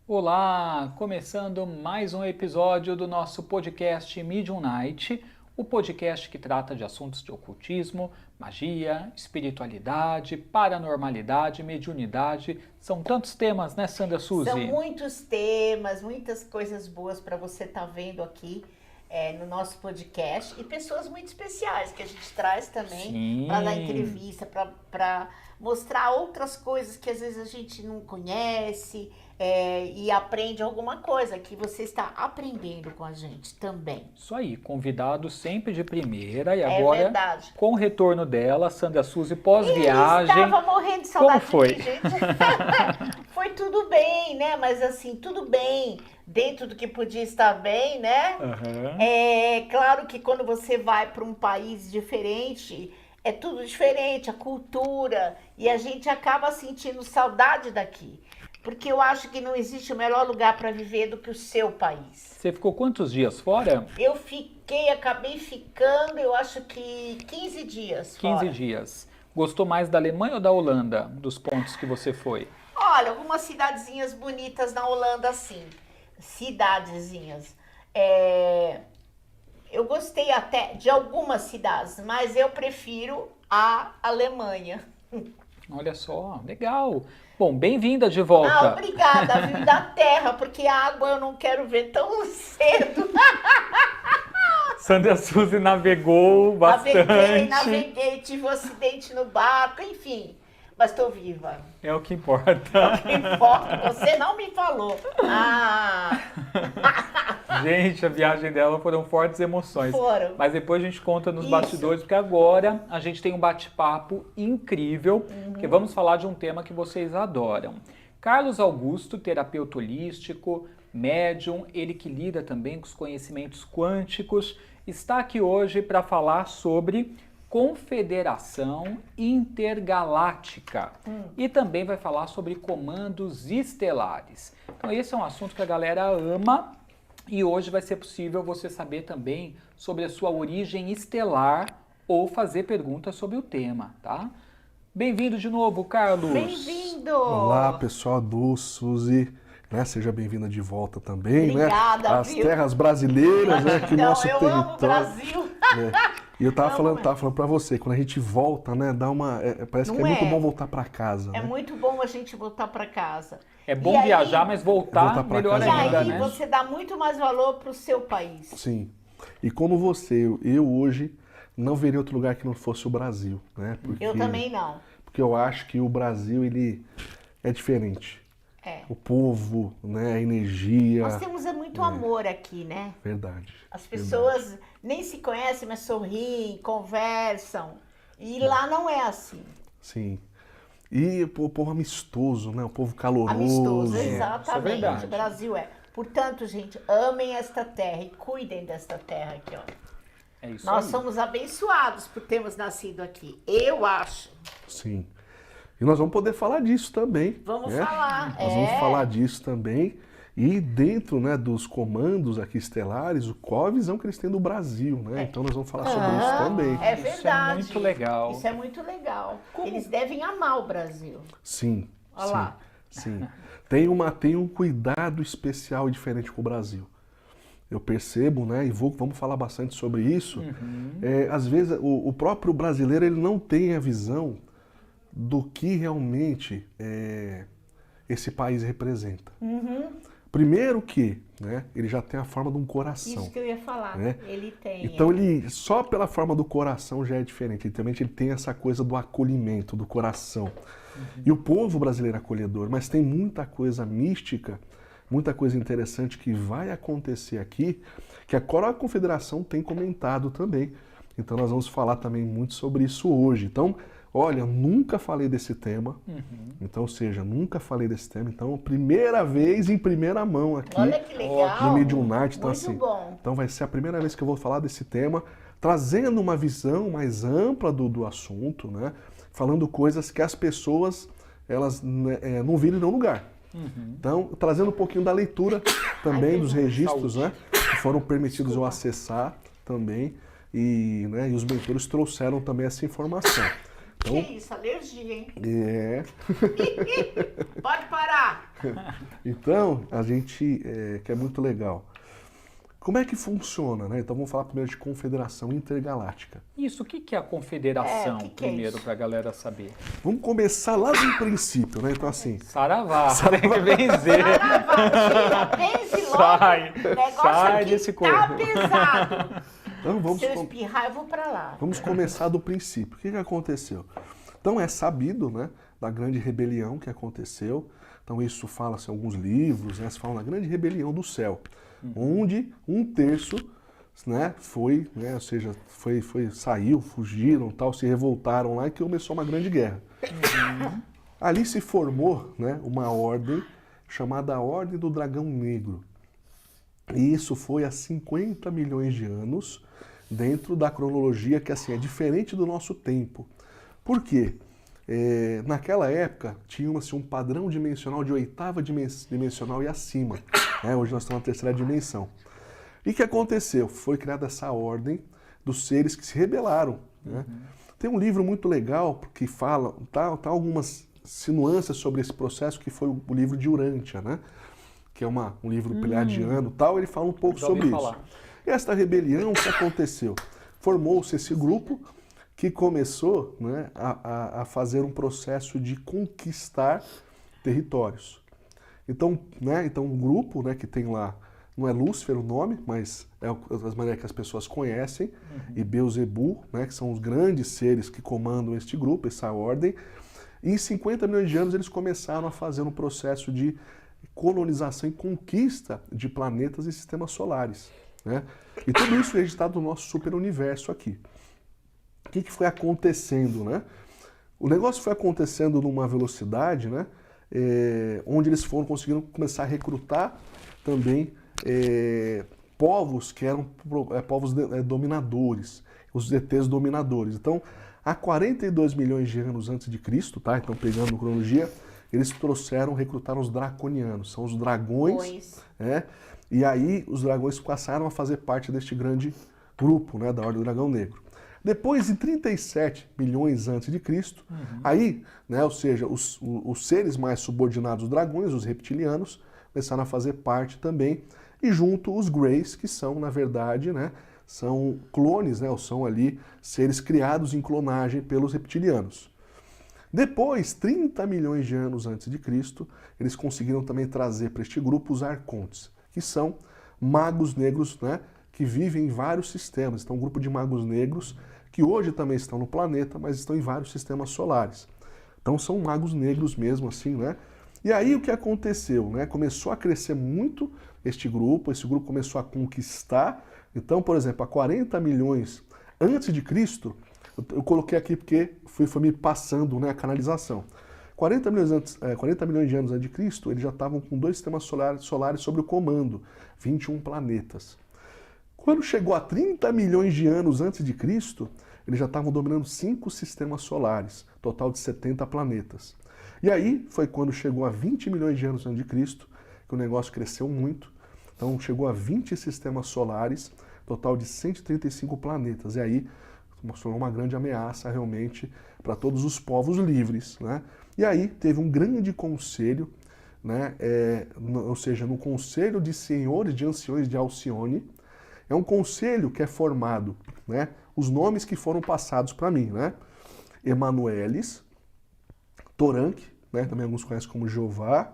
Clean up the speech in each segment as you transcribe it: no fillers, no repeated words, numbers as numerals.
Olá, começando mais um episódio do nosso podcast Medium Night, o podcast que trata de assuntos de ocultismo, magia, espiritualidade, paranormalidade, mediunidade. São tantos temas, né, Sandra Suzy? São muitos temas, muitas coisas boas para você estar vendo aqui no nosso podcast e pessoas muito especiais que a gente traz também para dar entrevista, para mostrar outras coisas que às vezes a gente não conhece e aprende alguma coisa que você está aprendendo com a gente também. Isso aí, convidado sempre de primeira e agora, verdade. com o retorno dela, Sandra Suzy, pós-viagem. Estava morrendo de saudade Como foi? de mim, gente. Foi tudo bem, né? Mas assim, tudo bem, dentro do que podia estar bem, né? Uhum. É claro que quando você vai para um país diferente, é tudo diferente, a cultura, e a gente acaba sentindo saudade daqui. Porque eu acho que não existe o melhor lugar para viver do que o seu país. Você ficou quantos dias fora? Eu acabei ficando, eu acho que 15 dias 15 fora. dias. Gostou mais da Alemanha ou da Holanda, dos pontos que você foi? Olha, algumas cidadezinhas bonitas na Holanda, sim. Cidadezinhas. Eu gostei até de algumas cidades, mas eu prefiro a Alemanha. Olha só, legal. Bom, bem-vinda de volta. Obrigada, viu, da terra, porque a água eu não quero ver tão cedo. Sandra Suzy navegou bastante. Naveguei, tive um acidente no barco, enfim. Mas estou viva. É o que importa. É o que importa, você não me falou. Gente, a viagem dela foram fortes emoções. Foram. Mas depois a gente conta nos bastidores, porque agora a gente tem um bate-papo incrível, que vamos falar de um tema que vocês adoram. Carlos Augusto, terapeuta holístico, médium, ele que lida também com os conhecimentos quânticos, está aqui hoje para falar sobre Confederação Intergaláctica e também vai falar sobre comandos estelares. Então esse é um assunto que a galera ama e hoje vai ser possível você saber também sobre a sua origem estelar ou fazer perguntas sobre o tema, tá? Bem-vindo de novo, Carlos. Bem-vindo. Olá, pessoal do Suzy. Seja bem-vinda de volta também, Obrigada, né? As terras brasileiras, né? Que não, nosso eu território. amo o Brasil. E eu tava falando pra você, quando a gente volta, né? Dá uma. Parece que é muito bom voltar pra casa. É né? muito bom a gente voltar pra casa. É bom viajar, mas voltar pra melhor casa. ainda, E aí né? você dá muito mais valor pro seu país. Sim. E como você, eu hoje não veria outro lugar que não fosse o Brasil, né? Porque, Eu também não. Porque eu acho que o Brasil, ele é diferente. O povo, né, a energia. Nós temos muito amor aqui, né? Verdade. As pessoas nem se conhecem, mas sorriem, conversam. E lá não é assim. Sim. E o povo amistoso, né? O povo caloroso. Amistoso, Isso é exatamente. verdade. O Brasil é. Portanto, gente, amem esta terra e cuidem desta terra aqui, ó. É isso Nós aí. somos abençoados por termos nascido aqui. Eu acho. Sim. E nós vamos poder falar disso também. Vamos né? falar. Nós vamos falar disso também. E dentro, né, dos comandos aqui estelares, qual a visão que eles têm do Brasil, né? Então nós vamos falar sobre isso também. É Isso verdade. é muito legal. Isso é muito legal. Eles devem amar o Brasil. Sim. Olha sim, lá. Sim. Tem um cuidado especial e diferente com o Brasil. Eu percebo, né? E vamos falar bastante sobre isso. Às vezes o próprio brasileiro ele não tem a visão do que realmente esse país representa. Primeiro que, né, ele já tem a forma de um coração. Isso que eu ia falar. Né? Ele tem. Então ele, só pela forma do coração já é diferente. Ele tem essa coisa do acolhimento, do coração. E o povo brasileiro é acolhedor, mas tem muita coisa mística, muita coisa interessante que vai acontecer aqui, que a Coroa Confederação tem comentado também. Então nós vamos falar também muito sobre isso hoje. Então, olha, eu nunca falei desse tema. Então, ou seja, nunca falei desse tema. Então, primeira vez em primeira mão aqui. Olha que legal. No Medium Night. Então, Muito assim, bom. então vai ser a primeira vez que eu vou falar desse tema, trazendo uma visão mais ampla do assunto, né? Falando coisas que as pessoas elas não viram em nenhum lugar. Então, trazendo um pouquinho da leitura também dos registros, né? Que foram permitidos eu acessar também. E os mentores trouxeram também essa informação. Então, Que isso, alergia, hein? é. Pode parar. Então, a gente, que é muito legal. Como é que funciona, né? Então vamos falar primeiro de Confederação Intergaláctica. Isso, o que é a confederação, que é primeiro, isso? para a galera saber? Vamos começar lá do princípio, né? Então assim, Saravá, tem que benzer. Benze logo. Sai, O negócio sai aqui desse tá corpo. pesado. então vamos, Se eu espirrar, eu vou pra lá. vamos começar do princípio. O que aconteceu? Então é sabido, né, da grande rebelião que aconteceu. Então isso fala-se em alguns livros, né, se fala na grande rebelião do céu, onde 1/3, né, foi, né, ou seja, saiu, fugiram, tal, se revoltaram lá e que começou uma grande guerra. Ali se formou, né, uma ordem chamada Ordem do Dragão Negro. E isso foi há 50 milhões de anos, dentro da cronologia que assim é diferente do nosso tempo. Por quê? Naquela época tinha-se um padrão dimensional de 8ª dimensional e acima. Né? Hoje nós estamos na 3ª dimensão. E o que aconteceu? Foi criada essa ordem dos seres que se rebelaram. Né? Tem um livro muito legal que fala, tá algumas nuances sobre esse processo, que foi o livro de Urântia, né? Que é um livro pleiadiano, tal, ele fala um pouco sobre isso. E esta rebelião, o que aconteceu? Formou-se esse grupo que começou, né, a fazer um processo de conquistar territórios. Então, né, um grupo, né, que tem lá, não é Lúcifer o nome, mas é as maneiras que as pessoas conhecem, e Beelzebul, né, que são os grandes seres que comandam este grupo, essa ordem. E em 50 milhões de anos eles começaram a fazer um processo de colonização e conquista de planetas e sistemas solares. Né? E tudo isso é registrado no nosso super-universo aqui. O que foi acontecendo? Né? O negócio foi acontecendo numa velocidade, né, onde eles conseguiram começar a recrutar também povos que eram povos dominadores, os ETs dominadores. Então, há 42 milhões de anos antes de Cristo, tá? Então, pegando a cronologia, eles recrutaram os draconianos, são os dragões, e aí os dragões passaram a fazer parte deste grande grupo, né, da Ordem do Dragão Negro. Depois, em 37 milhões antes de Cristo, aí, né, ou seja, os seres mais subordinados aos dragões, os reptilianos, começaram a fazer parte também, e junto os Greys, que são, na verdade, né, são clones, né, ou são ali seres criados em clonagem pelos reptilianos. Depois, 30 milhões de anos antes de Cristo, eles conseguiram também trazer para este grupo os arcontes, que são magos negros, né, que vivem em vários sistemas. Então, um grupo de magos negros que hoje também estão no planeta, mas estão em vários sistemas solares. Então, são magos negros mesmo, assim, né? E aí, o que aconteceu, né? Começou a crescer muito esse grupo começou a conquistar. Então, por exemplo, há 40 milhões antes de Cristo, eu coloquei aqui porque foi me passando, né, a canalização. 40 milhões de anos antes de Cristo, eles já estavam com 2 sistemas solares sob o comando, 21 planetas. Quando chegou a 30 milhões de anos antes de Cristo, eles já estavam dominando 5 sistemas solares, total de 70 planetas. E aí foi quando chegou a 20 milhões de anos antes de Cristo, que o negócio cresceu muito. Então chegou a 20 sistemas solares, total de 135 planetas. E aí mostrou uma grande ameaça realmente para todos os povos livres, né? E aí teve um grande conselho, né? Ou seja, no Conselho de Senhores de Anciões de Alcione. É um conselho que é formado, né? Os nomes que foram passados para mim, né? Emanuelis, Toranque, né? Também alguns conhecem como Jeová,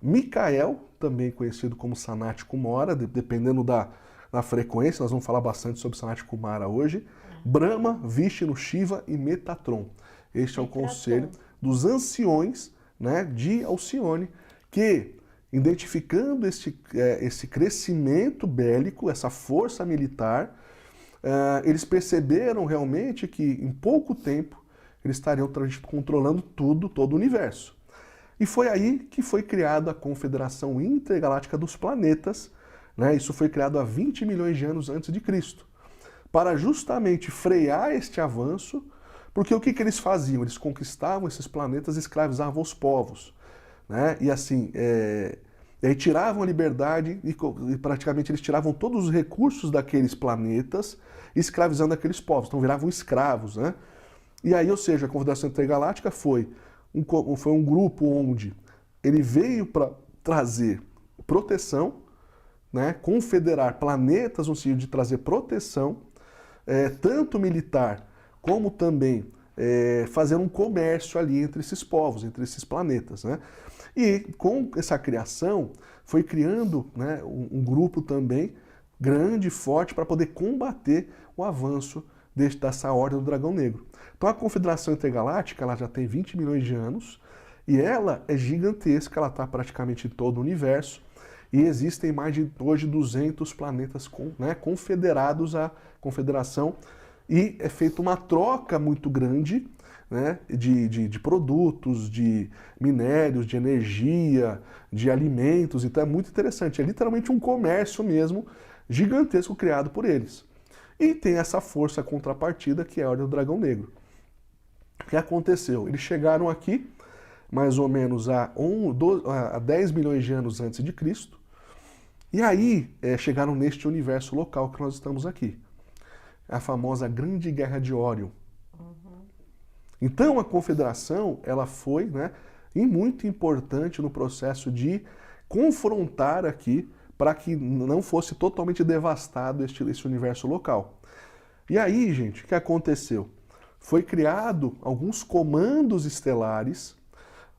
Micael, também conhecido como Sanat Kumara, dependendo da frequência, nós vamos falar bastante sobre Sanat Kumara hoje, Brahma, Vishnu, Shiva e Metatron. Este é o conselho dos anciões, né, de Alcione, que, identificando esse crescimento bélico, essa força militar, eles perceberam realmente que em pouco tempo eles estariam controlando todo o universo. E foi aí que foi criada a Confederação Intergaláctica dos Planetas, né? Isso foi criado há 20 milhões de anos antes de Cristo, para justamente frear este avanço, porque o que eles faziam? Eles conquistavam esses planetas e escravizavam os povos, né? E assim, e aí tiravam a liberdade e praticamente eles tiravam todos os recursos daqueles planetas, escravizando aqueles povos, então viravam escravos, né? E aí, ou seja, a Confederação Intergaláctica foi um grupo onde ele veio para trazer proteção, né, confederar planetas no sentido de trazer proteção, tanto militar como também fazer um comércio ali entre esses povos, entre esses planetas, né? E com essa criação foi criando, né, um grupo também grande e forte para poder combater o avanço dessa Ordem do Dragão Negro. Então a Confederação Intergaláctica ela já tem 20 milhões de anos e ela é gigantesca, ela está praticamente em todo o universo e existem mais de hoje 200 planetas confederados à Confederação e é feita uma troca muito grande, né, de produtos, de minérios, de energia, de alimentos, então é muito interessante, é literalmente um comércio mesmo gigantesco criado por eles. E tem essa força contrapartida que é a Ordem do Dragão Negro. O que aconteceu? Eles chegaram aqui mais ou menos há 10 milhões de anos antes de Cristo, e aí chegaram neste universo local que nós estamos aqui. A famosa Grande Guerra de Órion. Então a Confederação ela foi, né, e muito importante no processo de confrontar aqui para que não fosse totalmente devastado esse universo local. E aí, gente, o que aconteceu? Foi criado alguns comandos estelares,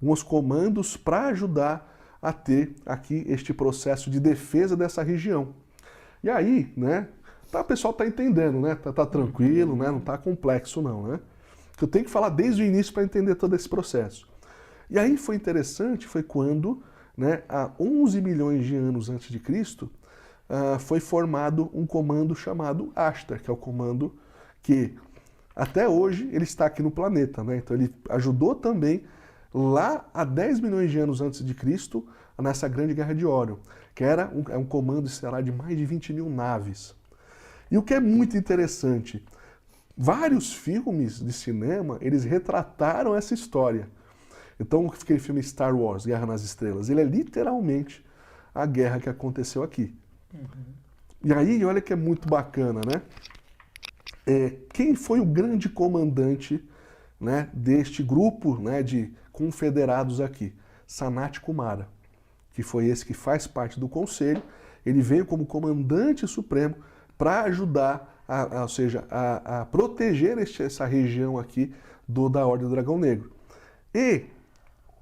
alguns comandos para ajudar a ter aqui este processo de defesa dessa região. E aí, né, o pessoal tá entendendo, né? Tá tranquilo, né? Não tá complexo não, né? Eu tenho que falar desde o início para entender todo esse processo. E aí foi interessante, foi quando, né, há 11 milhões de anos antes de Cristo, foi formado um comando chamado Ashtar, que é o comando que até hoje ele está aqui no planeta, né? Então ele ajudou também lá há 10 milhões de anos antes de Cristo, nessa Grande Guerra de Órion, que era um comando estelar de mais de 20 mil naves. E o que é muito interessante, vários filmes de cinema, eles retrataram essa história. Então, aquele filme Star Wars, Guerra nas Estrelas, ele é literalmente a guerra que aconteceu aqui. E aí, olha que é muito bacana, né? Quem foi o grande comandante, né, deste grupo, né, de confederados aqui? Sanat Kumara, que foi esse que faz parte do conselho. Ele veio como comandante supremo para ajudar, ou seja, a proteger essa região aqui da Ordem do Dragão Negro. E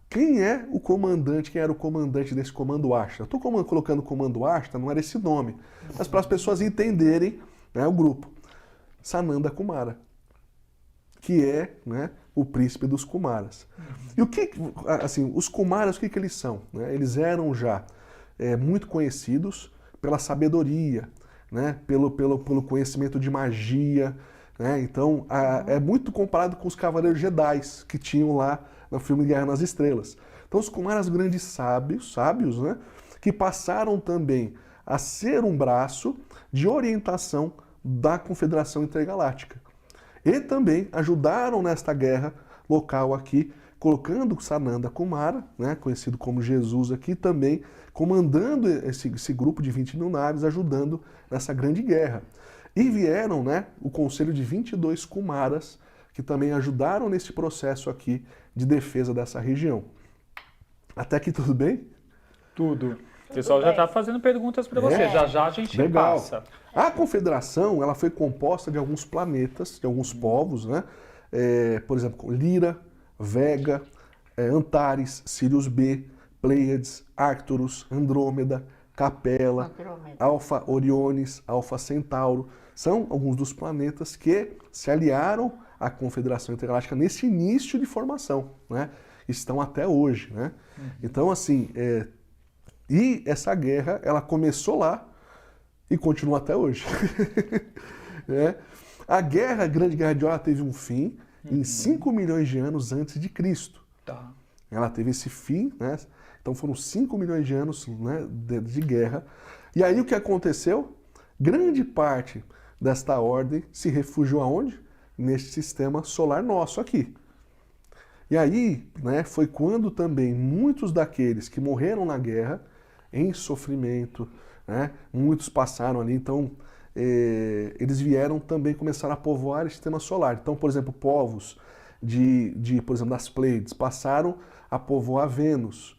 quem era o comandante desse comando Ashtar? Estou colocando o comando Ashtar, não era esse nome, mas para as pessoas entenderem, né, o grupo. Sananda Kumara, que é, né, o príncipe dos Kumaras. E o que, assim, os Kumaras, o que eles são? Né? Eles eram já muito conhecidos pela sabedoria, né, pelo conhecimento de magia, né? Então é muito comparado com os Cavaleiros Jedi que tinham lá no filme Guerra nas Estrelas. Então os Kumaras grandes sábios, né, que passaram também a ser um braço de orientação da Confederação Intergaláctica. E também ajudaram nesta guerra local aqui, colocando Sananda Kumara, né, conhecido como Jesus aqui, também comandando esse grupo de 20 mil naves, ajudando nessa grande guerra. E vieram, né, o conselho de 22 Kumaras, que também ajudaram nesse processo aqui de defesa dessa região. Até aqui tudo bem? Tudo. O pessoal já está fazendo perguntas para você. Já a gente passa. A Confederação ela foi composta de alguns planetas, de alguns povos, né? Por exemplo, Lyra, Vega, Antares, Sirius B, Pleiades, Arcturus, Andrômeda, Capella, Alfa Orionis, Alfa Centauro. São alguns dos planetas que se aliaram à Confederação Intergaláctica nesse início de formação, né? Estão até hoje, né? Então, assim, e essa guerra, ela começou lá e continua até hoje. A Grande Guerra de Órion teve um fim em 5 milhões de anos antes de Cristo. Tá. Ela teve esse fim, né? Então foram 5 milhões de anos, né, de guerra. E aí o que aconteceu? Grande parte desta ordem se refugiou aonde? Neste sistema solar nosso aqui. E aí, né, foi quando também muitos daqueles que morreram na guerra, em sofrimento, né, muitos passaram ali, então eles vieram também começar a povoar o sistema solar. Então, por exemplo, povos por exemplo, das Pleiades passaram a povoar Vênus,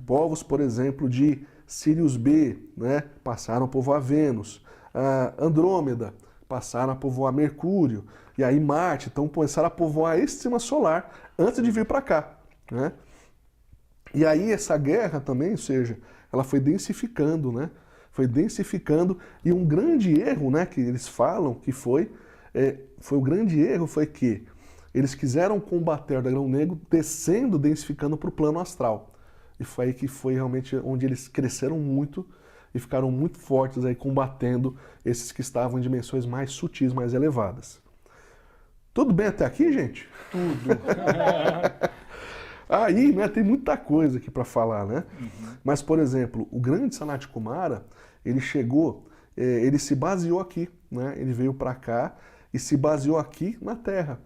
Povos, por exemplo, de Sirius B, né, passaram a povoar Vênus. Andrômeda passaram a povoar Mercúrio. E aí Marte, então começaram a povoar esse sistema solar antes de vir para cá, né? E aí essa guerra também, ou seja, ela foi densificando, né? Foi densificando, e um grande erro, né, que eles falam que foi o grande erro foi que eles quiseram combater o dragão negro descendo, densificando para o plano astral. E foi aí que foi realmente onde eles cresceram muito e ficaram muito fortes aí combatendo esses que estavam em dimensões mais sutis, mais elevadas. Tudo bem até aqui, gente? Tudo. Aí, né, tem muita coisa aqui para falar, né? Mas, por exemplo, o grande Sanat Kumara, ele chegou, ele se baseou aqui, né? Ele veio para cá e se baseou aqui na Terra,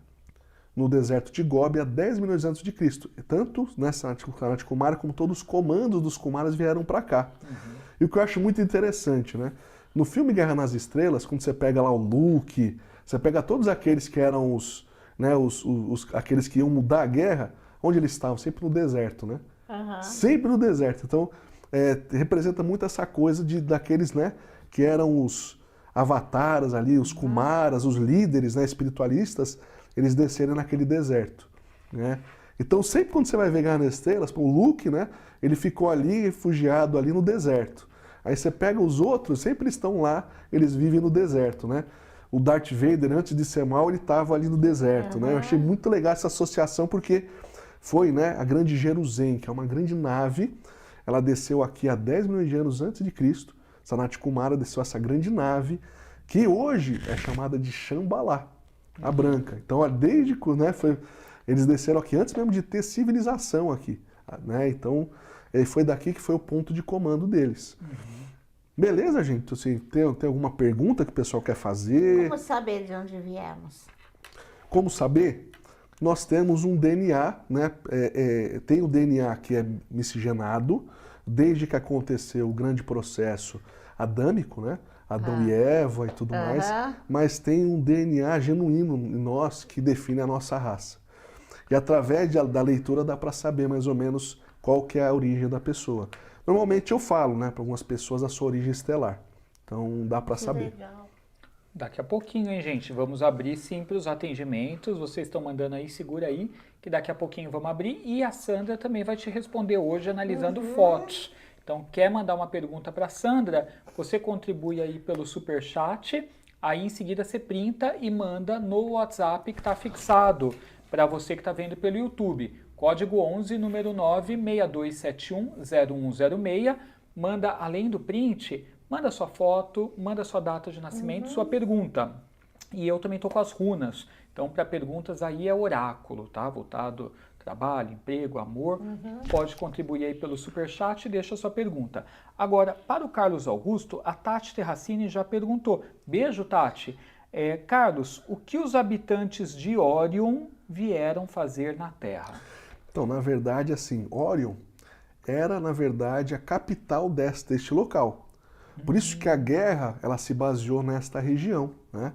no deserto de Gobi, há 10 milhões antes de Cristo. Tanto, né, Sanat Kumara como todos os comandos dos Kumaras vieram para cá. E o que eu acho muito interessante, né? No filme Guerra nas Estrelas, quando você pega lá o Luke, você pega todos aqueles que eram aqueles que iam mudar a guerra, onde eles estavam? Sempre no deserto, né? Sempre no deserto. Então, representa muito essa coisa daqueles, né, que eram os avataras ali, os Kumaras, os líderes, né, espiritualistas, eles descerem naquele deserto, né? Então, sempre quando você vai ver Guerra nas Estrelas, o Luke, né, ele ficou ali, refugiado ali no deserto. Aí você pega os outros, sempre estão lá, eles vivem no deserto, né? O Darth Vader, antes de ser mal, ele estava ali no deserto, né? Eu achei muito legal essa associação, porque foi, né, a grande Jerusalém, que é uma grande nave, ela desceu aqui há 10 milhões de anos antes de Cristo. Sanat Kumara desceu essa grande nave, que hoje é chamada de Shambhala, a branca. Então, desde que, né, eles desceram aqui antes mesmo de ter civilização aqui, né? Então, foi daqui que foi o ponto de comando deles. Beleza, gente? Assim, tem alguma pergunta que o pessoal quer fazer? Como saber de onde viemos? Como saber? Nós temos um DNA, né? Tem o DNA que é miscigenado, desde que aconteceu o grande processo adâmico, né? Adão e Eva e tudo mais, mas tem um DNA genuíno em nós que define a nossa raça. E através da leitura dá para saber mais ou menos qual que é a origem da pessoa. Normalmente eu falo, né, para algumas pessoas a sua origem estelar. Então dá para saber. Legal. Daqui a pouquinho, hein, gente? Vamos abrir sim para os atendimentos. Vocês estão mandando aí, segura aí, que daqui a pouquinho vamos abrir. E a Sandra também vai te responder hoje analisando fotos. Então, quer mandar uma pergunta para a Sandra? Você contribui aí pelo Superchat. Aí, em seguida, você printa e manda no WhatsApp que está fixado para você que está vendo pelo YouTube. Código 11, número 962710106. Manda, além do print, manda sua foto, manda sua data de nascimento, sua pergunta. E eu também estou com as runas. Então, para perguntas aí é oráculo, tá? Voltado trabalho, emprego, amor. Pode contribuir aí pelo Superchat e deixa a sua pergunta. Agora, para o Carlos Augusto, a Tati Terracini já perguntou. Beijo, Tati. Carlos, o que os habitantes de Órion vieram fazer na Terra? Então, na verdade, assim, Órion era, na verdade, a capital deste local. Por isso que a guerra, ela se baseou nesta região, né?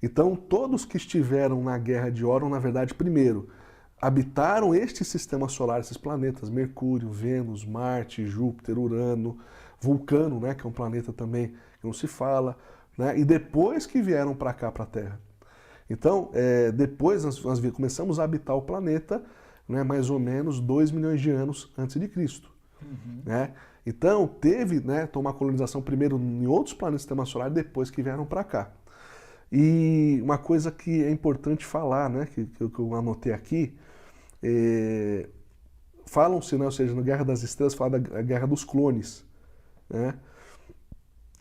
Então, todos que estiveram na guerra de Órion, na verdade, primeiro, habitaram este sistema solar, esses planetas, Mercúrio, Vênus, Marte, Júpiter, Urano, Vulcano, né, que é um planeta também que não se fala, né? E depois que vieram para cá, para a Terra. Então, depois nós começamos a habitar o planeta, né, mais ou menos 2 milhões de anos antes de Cristo. Né? Então, teve, né, uma colonização primeiro em outros planetas do sistema solar, depois que vieram para cá. E uma coisa que é importante falar, né, que eu anotei aqui, falam-se, né, ou seja, na Guerra das Estrelas, fala da Guerra dos Clones. Né?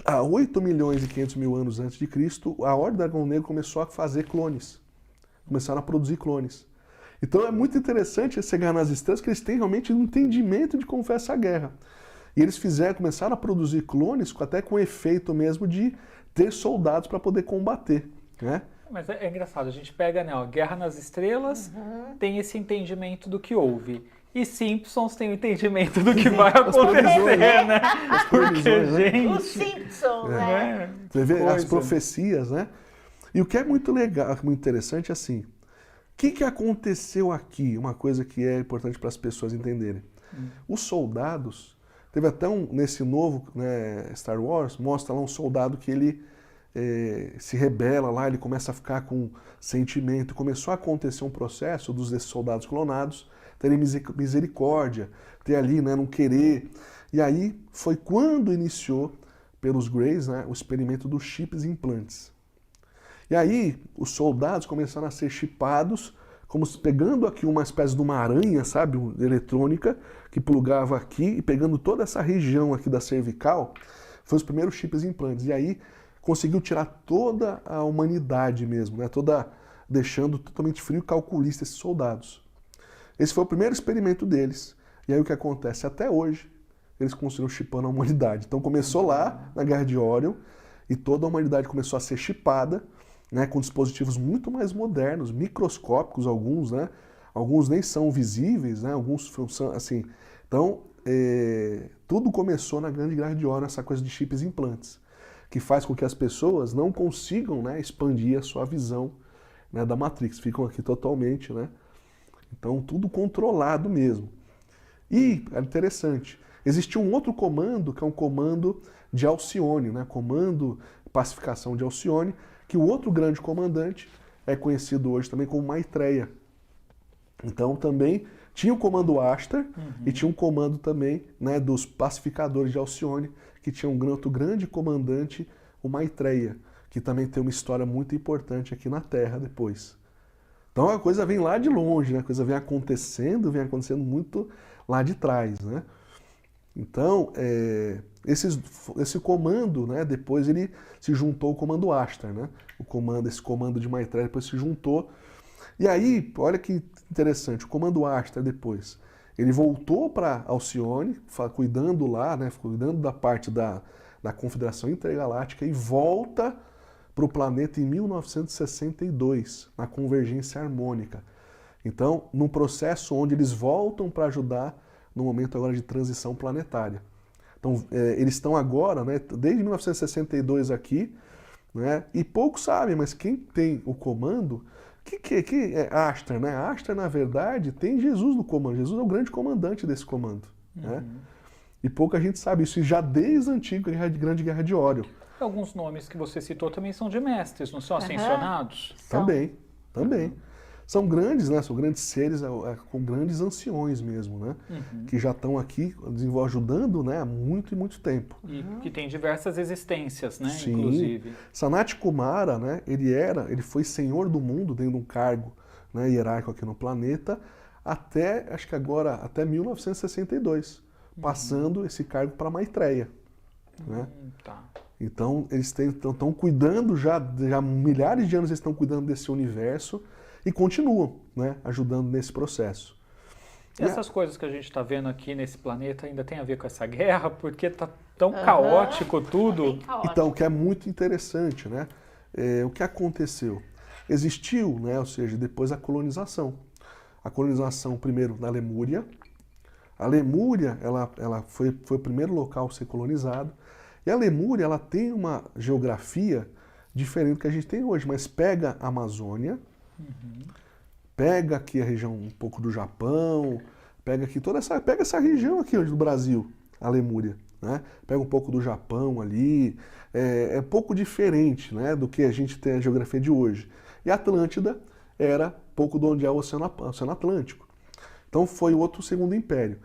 Há 8 milhões e 500 mil anos antes de Cristo, a Ordem do Dragão Negro começou a fazer clones. Começaram a produzir clones. Então é muito interessante essa Guerra nas Estrelas, que eles têm realmente um entendimento de como foi essa guerra. E eles começaram a produzir clones até com efeito mesmo de ter soldados para poder combater, né? Mas é engraçado, a gente pega, né, ó, Guerra nas Estrelas, tem esse entendimento do que houve. E Simpsons tem o entendimento do que vai acontecer, né? Porque, gente... Os Simpsons, né? Você vê as profecias, né? E o que é muito legal, muito interessante, é assim, o que aconteceu aqui? Uma coisa que é importante para as pessoas entenderem. Os soldados, teve até nesse novo, né, Star Wars, mostra lá um soldado que ele se rebela lá, ele começa a ficar com sentimento. Começou a acontecer um processo desses soldados clonados terem misericórdia, ter ali, né, não querer. E aí foi quando iniciou pelos Greys, né, o experimento dos chips e implantes. E aí os soldados começaram a ser chipados, como pegando aqui uma espécie de uma aranha, sabe, eletrônica, que plugava aqui e pegando toda essa região aqui da cervical, foi os primeiros chips e implantes. E aí conseguiu tirar toda a humanidade mesmo, né, deixando totalmente frio e calculista esses soldados. Esse foi o primeiro experimento deles. E aí o que acontece? Até hoje, eles conseguiram chipando a humanidade. Então começou lá na Guerra de Orion e toda a humanidade começou a ser chipada, né, com dispositivos muito mais modernos, microscópicos alguns, né? Alguns nem são visíveis, né? Alguns são assim. Então, tudo começou na Grande Guerra de Orion, essa coisa de chips e implantes, que faz com que as pessoas não consigam, né, expandir a sua visão, né, da Matrix. Ficam aqui totalmente, né? Então, tudo controlado mesmo. E, é interessante, existiu um outro comando, que é um comando de Alcione, né? Comando pacificação de Alcione, que o outro grande comandante é conhecido hoje também como Maitreya. Então também tinha o comando Ashtar e tinha um comando também, né, dos pacificadores de Alcione, que tinha um outro grande comandante, o Maitreya, que também tem uma história muito importante aqui na Terra depois. Então a coisa vem lá de longe, né? A coisa vem acontecendo muito lá de trás, né? Então, esse comando, né, depois ele se juntou ao comando Ashtar, né? Esse comando de Maitreya depois se juntou. E aí, olha que interessante, o comando Ashtar depois, ele voltou para Alcione, cuidando lá, né, cuidando da parte da Confederação Intergaláctica e volta para o planeta em 1962, na Convergência Harmônica. Então, num processo onde eles voltam para ajudar no momento agora de transição planetária. Então, eles estão agora, né, desde 1962 aqui, né, e poucos sabem, mas quem tem o comando, que é Ashtar, né? Ashtar, na verdade, tem Jesus no comando. Jesus é o grande comandante desse comando, né? E pouca gente sabe isso, e já desde a antiga Grande Guerra de Orion. Alguns nomes que você citou também são de mestres, não são ascensionados? Também. São grandes, né? São grandes seres, com grandes anciões mesmo, né? Que já estão aqui ajudando, né, há muito e muito tempo. E que tem diversas existências, né? Sim. Inclusive. Sanat Kumara, né? Ele foi senhor do mundo dentro de um cargo, né, hierárquico aqui no planeta até 1962, passando esse cargo para Maitreya, né? Tá. Então eles estão cuidando já milhares de anos eles estão cuidando desse universo. E continuam, né, ajudando nesse processo. E essas coisas que a gente está vendo aqui nesse planeta ainda tem a ver com essa guerra? Porque está tão caótico tudo. Então, o que é muito interessante, né? O que aconteceu? Existiu, né, ou seja, depois a colonização. A colonização primeiro na Lemúria. A Lemúria, ela foi o primeiro local a ser colonizado. E a Lemúria, ela tem uma geografia diferente do que a gente tem hoje, mas pega a Amazônia, pega aqui a região um pouco do Japão, pega essa região aqui hoje do Brasil, a Lemúria, né? Pega um pouco do Japão ali, é pouco diferente, né, do que a gente tem a geografia de hoje. E a Atlântida era pouco de onde é o Oceano Atlântico. Então foi o outro segundo império.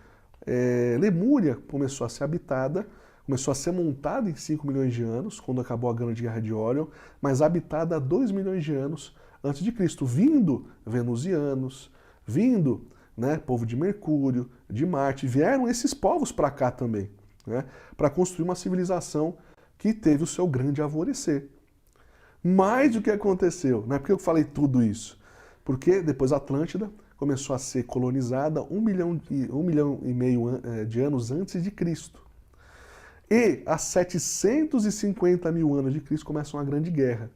Lemúria começou a ser habitada, começou a ser montada em 5 milhões de anos, quando acabou a Grande Guerra de Orion, mas habitada há 2 milhões de anos antes de Cristo, vindo venusianos, vindo, né, povo de Mercúrio, de Marte, vieram esses povos para cá também, né, para construir uma civilização que teve o seu grande alvorecer. Mas o que aconteceu? Não é porque eu falei tudo isso, porque depois a Atlântida começou a ser colonizada 1 milhão e meio de anos antes de Cristo. E há 750 mil anos de Cristo começa uma grande guerra,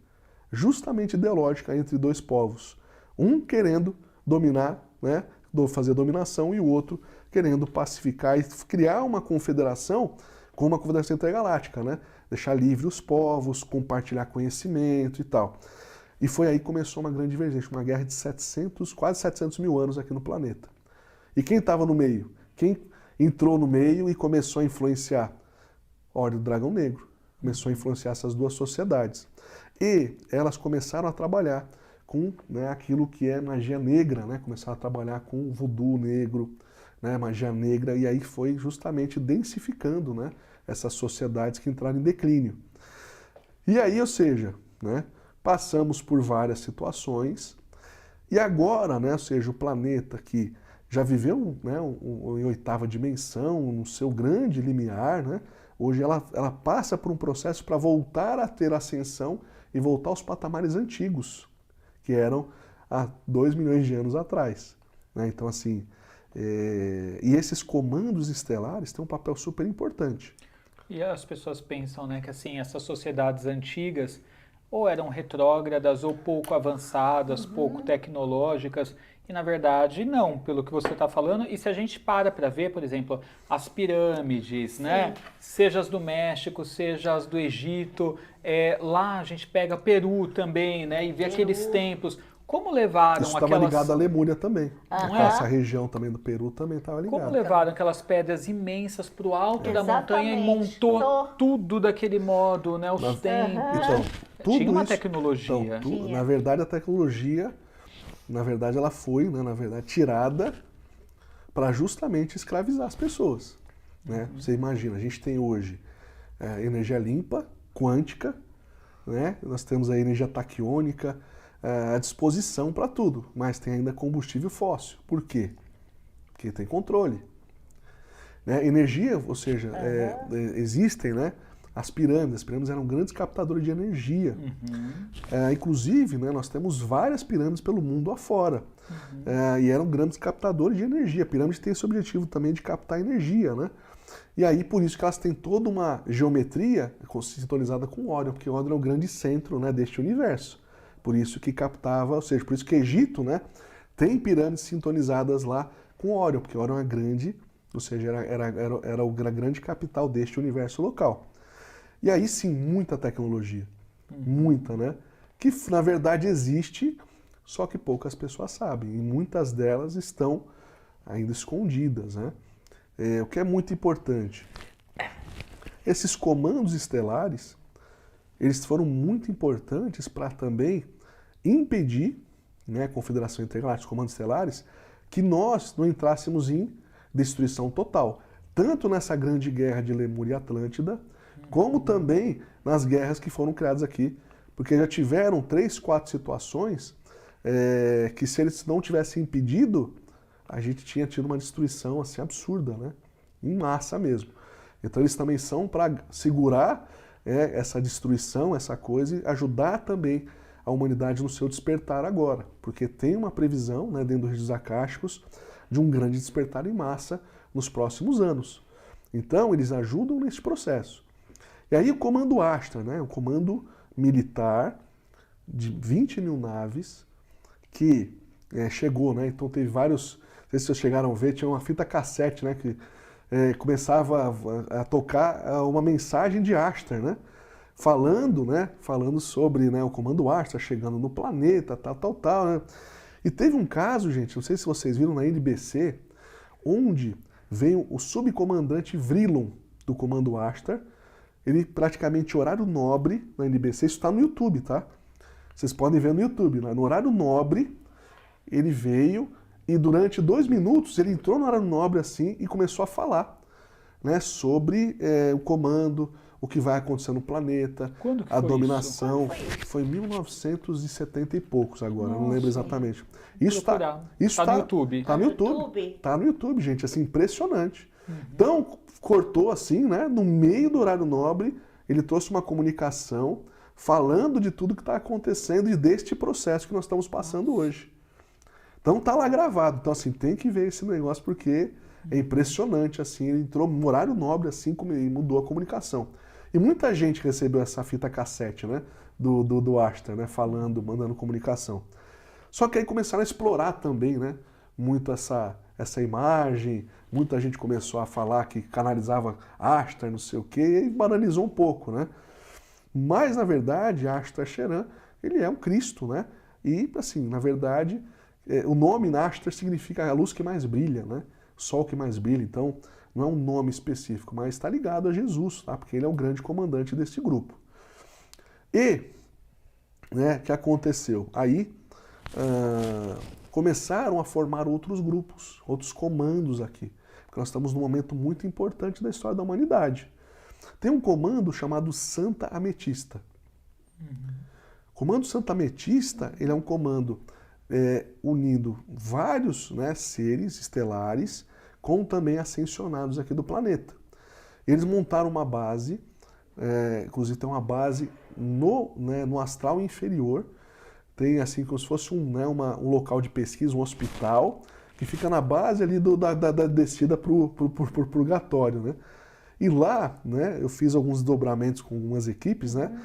justamente ideológica entre dois povos. Um querendo dominar, né, fazer dominação, e o outro querendo pacificar e criar uma confederação como a Confederação Intergaláctica, né? Deixar livre os povos, compartilhar conhecimento e tal. E foi aí que começou uma grande divergência, uma guerra de quase 700 mil anos aqui no planeta. E quem estava no meio? entrou no meio e começou a influenciar a Ordem do Dragão Negro, começou a influenciar essas duas sociedades. E elas começaram a trabalhar com, né, aquilo que é magia negra, né? Começaram a trabalhar com voodoo negro, né, magia negra, e aí foi justamente densificando, né, essas sociedades que entraram em declínio. E aí, ou seja, né, passamos por várias situações, e agora, né, ou seja, o planeta que já viveu, né, em oitava dimensão, no seu grande limiar, né, hoje ela passa por um processo para voltar a ter ascensão e voltar aos patamares antigos, que eram há 2 milhões de anos atrás. Né? Então, assim, e esses comandos estelares têm um papel super importante. E as pessoas pensam, né, que assim, essas sociedades antigas ou eram retrógradas ou pouco avançadas, pouco tecnológicas, e na verdade não, pelo que você está falando. E se a gente para ver, por exemplo, as pirâmides, né, seja as do México, seja as do Egito, lá a gente pega Peru também, né, e vê aqueles templos. Como levaram Isso estava ligado à Lemúria também. Essa região também do Peru também estava ligada. Como levaram aquelas pedras imensas para o alto da montanha e montou tudo daquele modo, né? Os templos. Então, tudo tinha uma isso, tecnologia. Então, na verdade, a tecnologia, na verdade, ela foi, né, na verdade, tirada para justamente escravizar as pessoas. Né? Você imagina, a gente tem hoje energia limpa, quântica, né? Nós temos a energia taquiônica, à disposição para tudo, mas tem ainda combustível fóssil. Por quê? Porque tem controle. Né? Energia, ou seja, existem, né, as pirâmides eram grandes captadores de energia. Inclusive, né, nós temos várias pirâmides pelo mundo afora, e eram grandes captadores de energia. A pirâmide tem esse objetivo também de captar energia, né? E aí, por isso que elas têm toda uma geometria sintonizada com Órion, porque Órion é o grande centro, né, deste universo. Por isso que captava, ou seja, por isso que Egito, né, tem pirâmides sintonizadas lá com Órion, porque Órion é grande, ou seja, era a grande capital deste universo local. E aí sim, muita tecnologia, muita, né, que na verdade existe, só que poucas pessoas sabem, e muitas delas estão ainda escondidas, né. O que é muito importante, esses comandos estelares, eles foram muito importantes para também impedir, né, a Confederação Intergaláctica, comandos estelares, que nós não entrássemos em destruição total. Tanto nessa grande guerra de Lemúria e Atlântida, como também nas guerras que foram criadas aqui. Porque já tiveram 3, 4 situações que se eles não tivessem impedido, a gente tinha tido uma destruição assim absurda, né? Em massa mesmo. Então eles também são para segurar essa destruição, essa coisa, e ajudar também a humanidade no seu despertar agora, porque tem uma previsão, né, dentro dos registros acásticos de um grande despertar em massa nos próximos anos. Então, eles ajudam nesse processo. E aí o Comando Astra, né, um comando militar de 20 mil naves que chegou, né, então teve vários, não sei se vocês chegaram a ver, tinha uma fita cassete, né, que começava a tocar uma mensagem de Astra, né? Falando sobre, né, o Comando Astra chegando no planeta, tal, né? E teve um caso, gente, não sei se vocês viram na NBC, onde veio o subcomandante Vrilon do Comando Astra, ele praticamente horário nobre na NBC, isso está no YouTube, tá? Vocês podem ver no YouTube, né? No horário nobre, ele veio e durante 2 minutos ele entrou no horário nobre assim e começou a falar, né, sobre o comando, o que vai acontecer no planeta, Quando que a foi dominação. Isso? Foi em 1970 e poucos agora, não lembro exatamente. Isso tá no YouTube. Tá no YouTube. Tá no YouTube, gente, assim, impressionante. Então, cortou assim, né, no meio do horário nobre, ele trouxe uma comunicação falando de tudo que está acontecendo e deste processo que nós estamos passando hoje. Então tá lá gravado. Então, assim, tem que ver esse negócio porque é impressionante, assim, ele entrou no horário nobre, assim, e mudou a comunicação. E muita gente recebeu essa fita cassete, né, do Astra, né, falando, mandando comunicação. Só que aí começaram a explorar também, né, muito essa imagem, muita gente começou a falar que canalizava Astra, não sei o quê, e aí banalizou um pouco, né. Mas, na verdade, Astra Cheran, ele é um Cristo, né, e, assim, na verdade, o nome Astra significa a luz que mais brilha, né, o sol que mais brilha. Então, não é um nome específico, mas está ligado a Jesus, tá? Porque ele é o grande comandante desse grupo. E, né, o que aconteceu? Aí começaram a formar outros grupos, outros comandos aqui, porque nós estamos num momento muito importante da história da humanidade. Tem um comando chamado Santa Ametista. O comando Santa Ametista, ele é um comando unindo vários, né, seres estelares com também ascensionados aqui do planeta. Eles montaram uma base, inclusive tem uma base no astral inferior, tem assim como se fosse um local de pesquisa, um hospital, que fica na base ali da descida para o purgatório, né? E lá, né, eu fiz alguns desdobramentos com algumas equipes, né?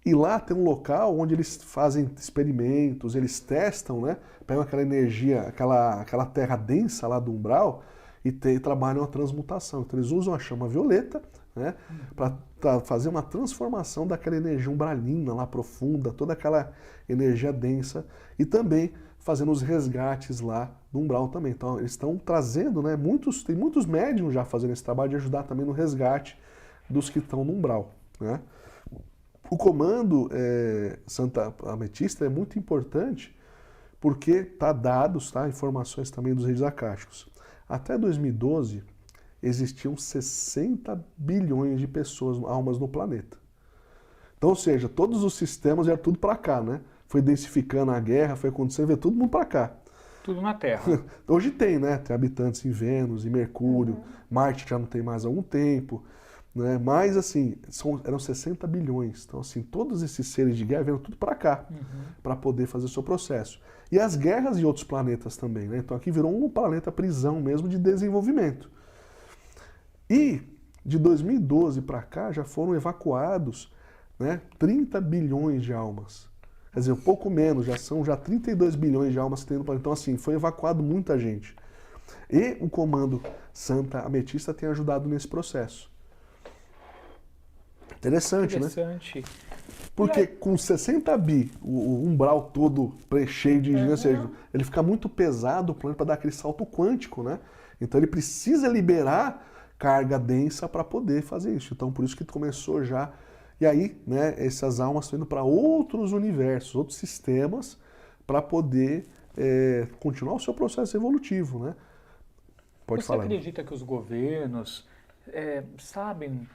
E lá tem um local onde eles fazem experimentos, eles testam, né? Pegam aquela energia, aquela terra densa lá do umbral e trabalham a transmutação. Então eles usam a chama violeta, né, para fazer uma transformação daquela energia umbralina lá profunda, toda aquela energia densa, e também fazendo os resgates lá do umbral também. Então eles estão trazendo, né, tem muitos médiums já fazendo esse trabalho de ajudar também no resgate dos que estão no umbral, né. O comando Santa Ametista é muito importante porque está dados, tá, informações também dos reis acásticos. Até 2012 existiam 60 bilhões de pessoas, almas no planeta. Então, ou seja, todos os sistemas eram tudo para cá, né? Foi densificando a guerra, foi acontecendo, veio todo mundo para cá. Tudo na Terra. Hoje tem, né? Tem habitantes em Vênus, em Mercúrio, Marte já não tem mais há algum tempo, né? Mas, assim, eram 60 bilhões. Então, assim, todos esses seres de guerra vieram tudo para cá, para poder fazer o seu processo. E as guerras de outros planetas também, né? Então, aqui virou um planeta prisão mesmo de desenvolvimento. E de 2012 para cá já foram evacuados, né, 30 bilhões de almas. Quer dizer, um pouco menos, são 32 bilhões de almas que tem no planeta. Então, assim, foi evacuado muita gente. E o comando Santa Ametista tem ajudado nesse processo. Interessante, né? Porque com 60 bi, o umbral todo cheio de energia, ou seja, ele fica muito pesado o planeta para dar aquele salto quântico, né? Então ele precisa liberar carga densa para poder fazer isso. Então por isso que começou já. E aí, né, essas almas estão indo para outros universos, outros sistemas, para poder continuar o seu processo evolutivo, né? Pode falar. Você acredita que os governos sabem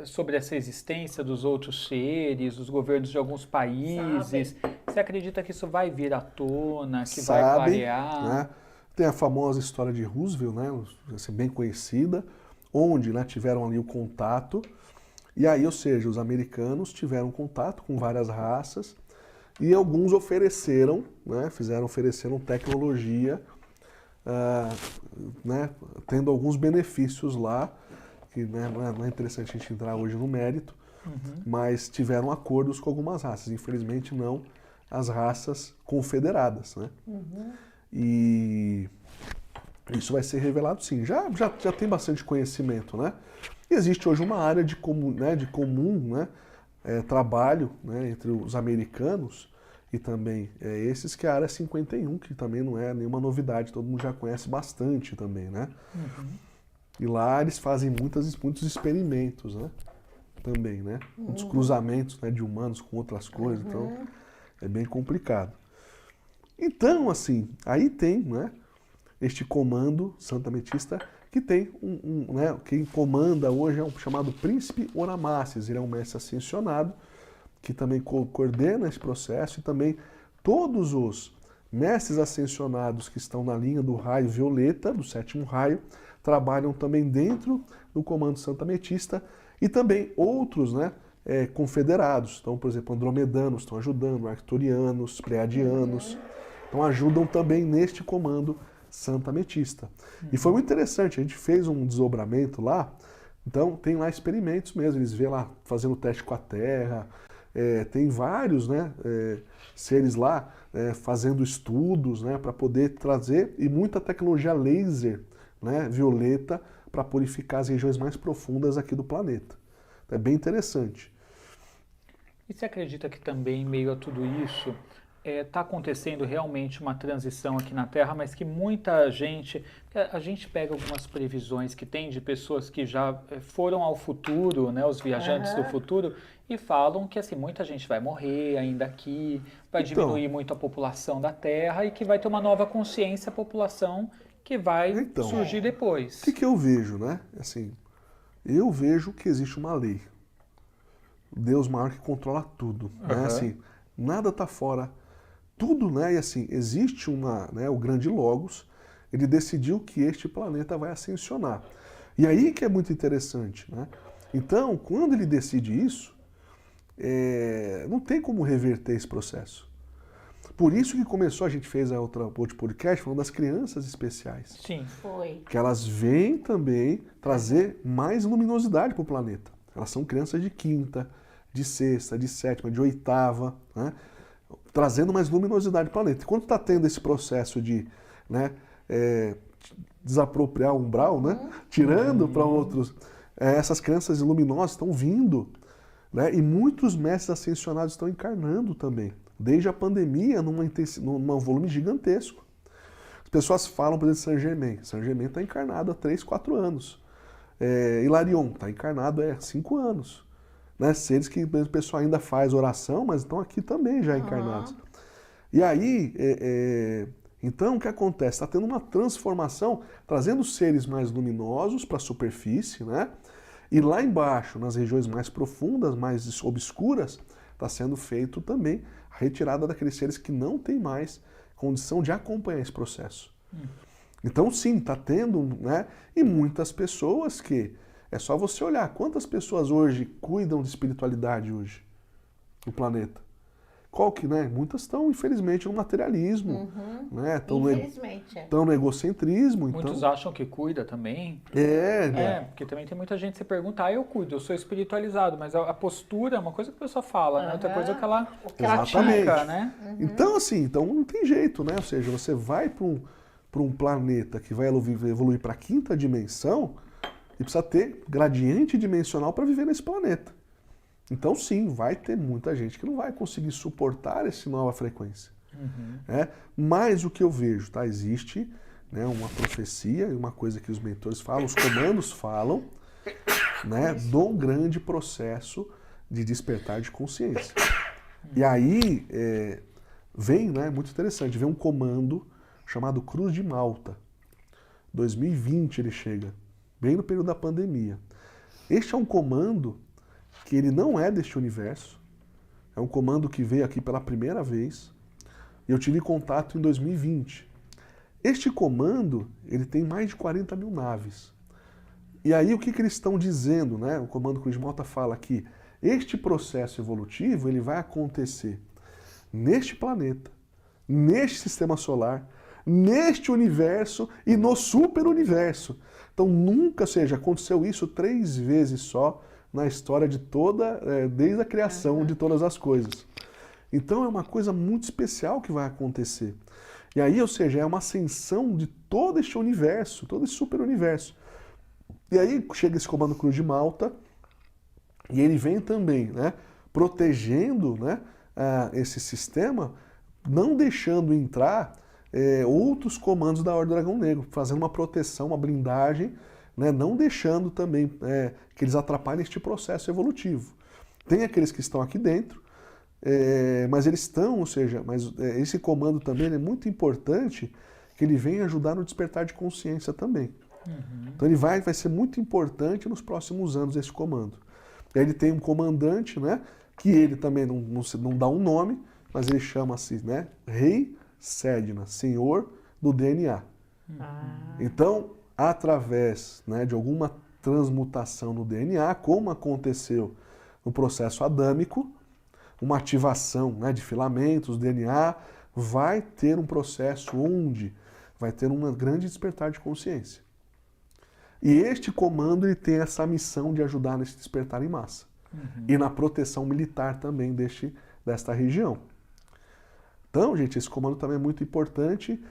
sobre essa existência dos outros seres, os governos de alguns países? Você acredita que isso vai vir à tona, que vai variar? Né? Tem a famosa história de Roosevelt, né, assim, bem conhecida, onde, né, tiveram ali o contato, e aí, ou seja, os americanos tiveram contato com várias raças, e alguns ofereceram, né, ofereceram tecnologia, né, tendo alguns benefícios lá, que, né, não é interessante a gente entrar hoje no mérito, mas tiveram acordos com algumas raças, infelizmente não as raças confederadas, né? E isso vai ser revelado sim, já tem bastante conhecimento, né? E existe hoje uma área de comum trabalho, né, entre os americanos e também esses, que é a área 51, que também não é nenhuma novidade, todo mundo já conhece bastante também, né? E lá eles fazem muitos experimentos, né? Também, né? Muitos cruzamentos, né, de humanos com outras coisas, então é bem complicado. Então, assim, aí tem, né, este comando Santa Ametista, que tem né, quem comanda hoje é um chamado Príncipe Oramaces, ele é um mestre ascensionado, que também coordena esse processo, e também todos os mestres ascensionados que estão na linha do raio violeta, do 7º raio, trabalham também dentro do comando Santa Ametista, e também outros, né, confederados. Então, por exemplo, andromedanos estão ajudando, arcturianos, pleiadianos, então ajudam também neste comando Santa Ametista. E foi muito interessante, a gente fez um desdobramento lá, então tem lá experimentos mesmo, eles vê lá fazendo teste com a Terra, tem vários, né, seres lá fazendo estudos, né, para poder trazer, e muita tecnologia laser, né, violeta, para purificar as regiões mais profundas aqui do planeta. É bem interessante. E você acredita que também, em meio a tudo isso, está acontecendo realmente uma transição aqui na Terra, mas que muita gente... A gente pega algumas previsões que tem de pessoas que já foram ao futuro, né, os viajantes do futuro, e falam que assim, muita gente vai morrer ainda aqui, vai diminuir muito a população da Terra e que vai ter uma nova consciência a população que vai surgir depois. O que eu vejo, né? Assim, eu vejo que existe uma lei. Deus maior que controla tudo, né? Assim, nada está fora. Tudo, né? E assim, existe o grande Logos, ele decidiu que este planeta vai ascensionar. E aí que é muito interessante, né? Então, quando ele decide isso, não tem como reverter esse processo. Por isso que começou, a gente fez outro podcast falando das crianças especiais. Sim. Foi. Que elas vêm também trazer mais luminosidade para o planeta. Elas são crianças de quinta, de sexta, de sétima, de oitava, né? Trazendo mais luminosidade para o planeta. E quando está tendo esse processo de, né, desapropriar o umbral, né, tirando para outros, essas crianças luminosas estão vindo, né, e muitos mestres ascensionados estão encarnando também, desde a pandemia, num volume gigantesco. As pessoas falam, por exemplo, Saint-Germain. Saint-Germain está encarnado há 3, 4 anos. Hilarion está encarnado há 5 anos. Né, seres que o pessoal ainda faz oração, mas estão aqui também já encarnados. E aí, então o que acontece? Está tendo uma transformação, trazendo seres mais luminosos para a superfície, né? E lá embaixo, nas regiões mais profundas, mais obscuras, está sendo feito também a retirada daqueles seres que não têm mais condição de acompanhar esse processo. Então sim, está tendo, né? E muitas pessoas que... É só você olhar quantas pessoas hoje cuidam de espiritualidade hoje no planeta. Qual que, né? Muitas estão, infelizmente, no materialismo. Né? Estão no egocentrismo. Muitos então... acham que cuida também. Porque também tem muita gente que se pergunta, eu cuido, eu sou espiritualizado, mas a postura é uma coisa que a pessoa fala, né? Outra coisa é que ela pratica, né? Então, assim, não tem jeito, né? Ou seja, você vai para um planeta que vai evoluir para a 5ª dimensão, e precisa ter gradiente dimensional para viver nesse planeta. Então, sim, vai ter muita gente que não vai conseguir suportar essa nova frequência. Mas o que eu vejo, tá? Existe, né, uma profecia e uma coisa que os mentores falam, os comandos falam, né, do grande processo de despertar de consciência. E aí vem, né, muito interessante, vem um comando chamado Cruz de Malta. 2020 ele chega. Bem no período da pandemia. Este é um comando que ele não é deste universo, é um comando que veio aqui pela primeira vez, e eu tive contato em 2020. Este comando, ele tem mais de 40 mil naves. E aí o que eles estão dizendo, né? O comando Cruz de Malta fala que este processo evolutivo, ele vai acontecer neste planeta, neste sistema solar, neste universo e no superuniverso. Então nunca, aconteceu isso 3 vezes só na história de desde a criação de todas as coisas. Então é uma coisa muito especial que vai acontecer. E aí, é uma ascensão de todo este universo, todo esse superuniverso. E aí chega esse comando Cruz de Malta e ele vem também, né, protegendo, né, esse sistema, não deixando entrar outros comandos da Ordem do Dragão Negro, fazendo uma proteção, uma blindagem, né, não deixando também que eles atrapalhem este processo evolutivo. Tem aqueles que estão aqui dentro, mas eles estão, esse comando também é muito importante, que ele vem ajudar no despertar de consciência também. Então ele vai ser muito importante nos próximos anos esse comando. E aí ele tem um comandante, né, que ele também não dá um nome, mas ele chama-se, né, Rei Sedna, Senhor do DNA. Então, através, né, de alguma transmutação no DNA, como aconteceu no processo adâmico, uma ativação, né, de filamentos, DNA, vai ter um processo onde vai ter um grande despertar de consciência. E este comando ele tem essa missão de ajudar nesse despertar em massa. E na proteção militar também desta região. Então, gente, esse comando também é muito importante.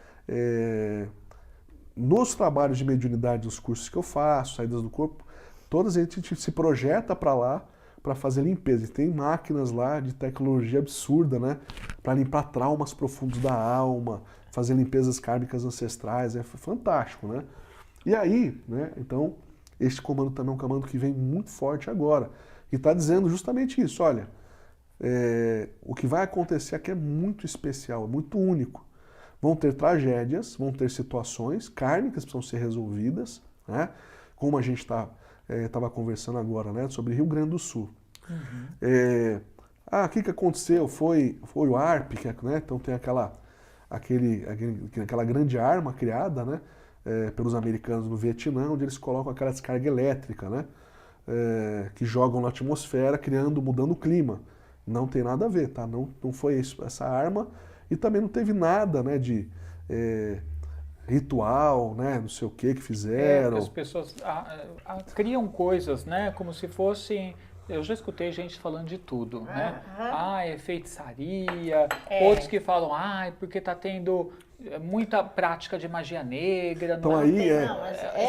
Nos trabalhos de mediunidade, nos cursos que eu faço, saídas do corpo, todas a gente se projeta para lá para fazer limpeza. E tem máquinas lá de tecnologia absurda, né? Para limpar traumas profundos da alma, fazer limpezas kármicas ancestrais, é fantástico, né? E aí, né? Então, este comando também é um comando que vem muito forte agora, e está dizendo justamente isso, olha, o que vai acontecer aqui é muito especial, é muito único. Vão ter tragédias, vão ter situações kármicas que precisam ser resolvidas, né? Como a gente estava conversando agora, né? Sobre Rio Grande do Sul. O que aconteceu? Foi o ARP, né? Então tem aquela grande arma criada, né? Pelos americanos no Vietnã, onde eles colocam aquela descarga elétrica, né? Que jogam na atmosfera, mudando o clima. Não tem nada a ver, tá? Não foi essa arma, e também não teve nada, né, de ritual, né, não sei o que fizeram. As pessoas criam coisas, né, como se fossem... Eu já escutei gente falando de tudo, né? É feitiçaria, outros que falam, porque tá tendo muita prática de magia negra. Então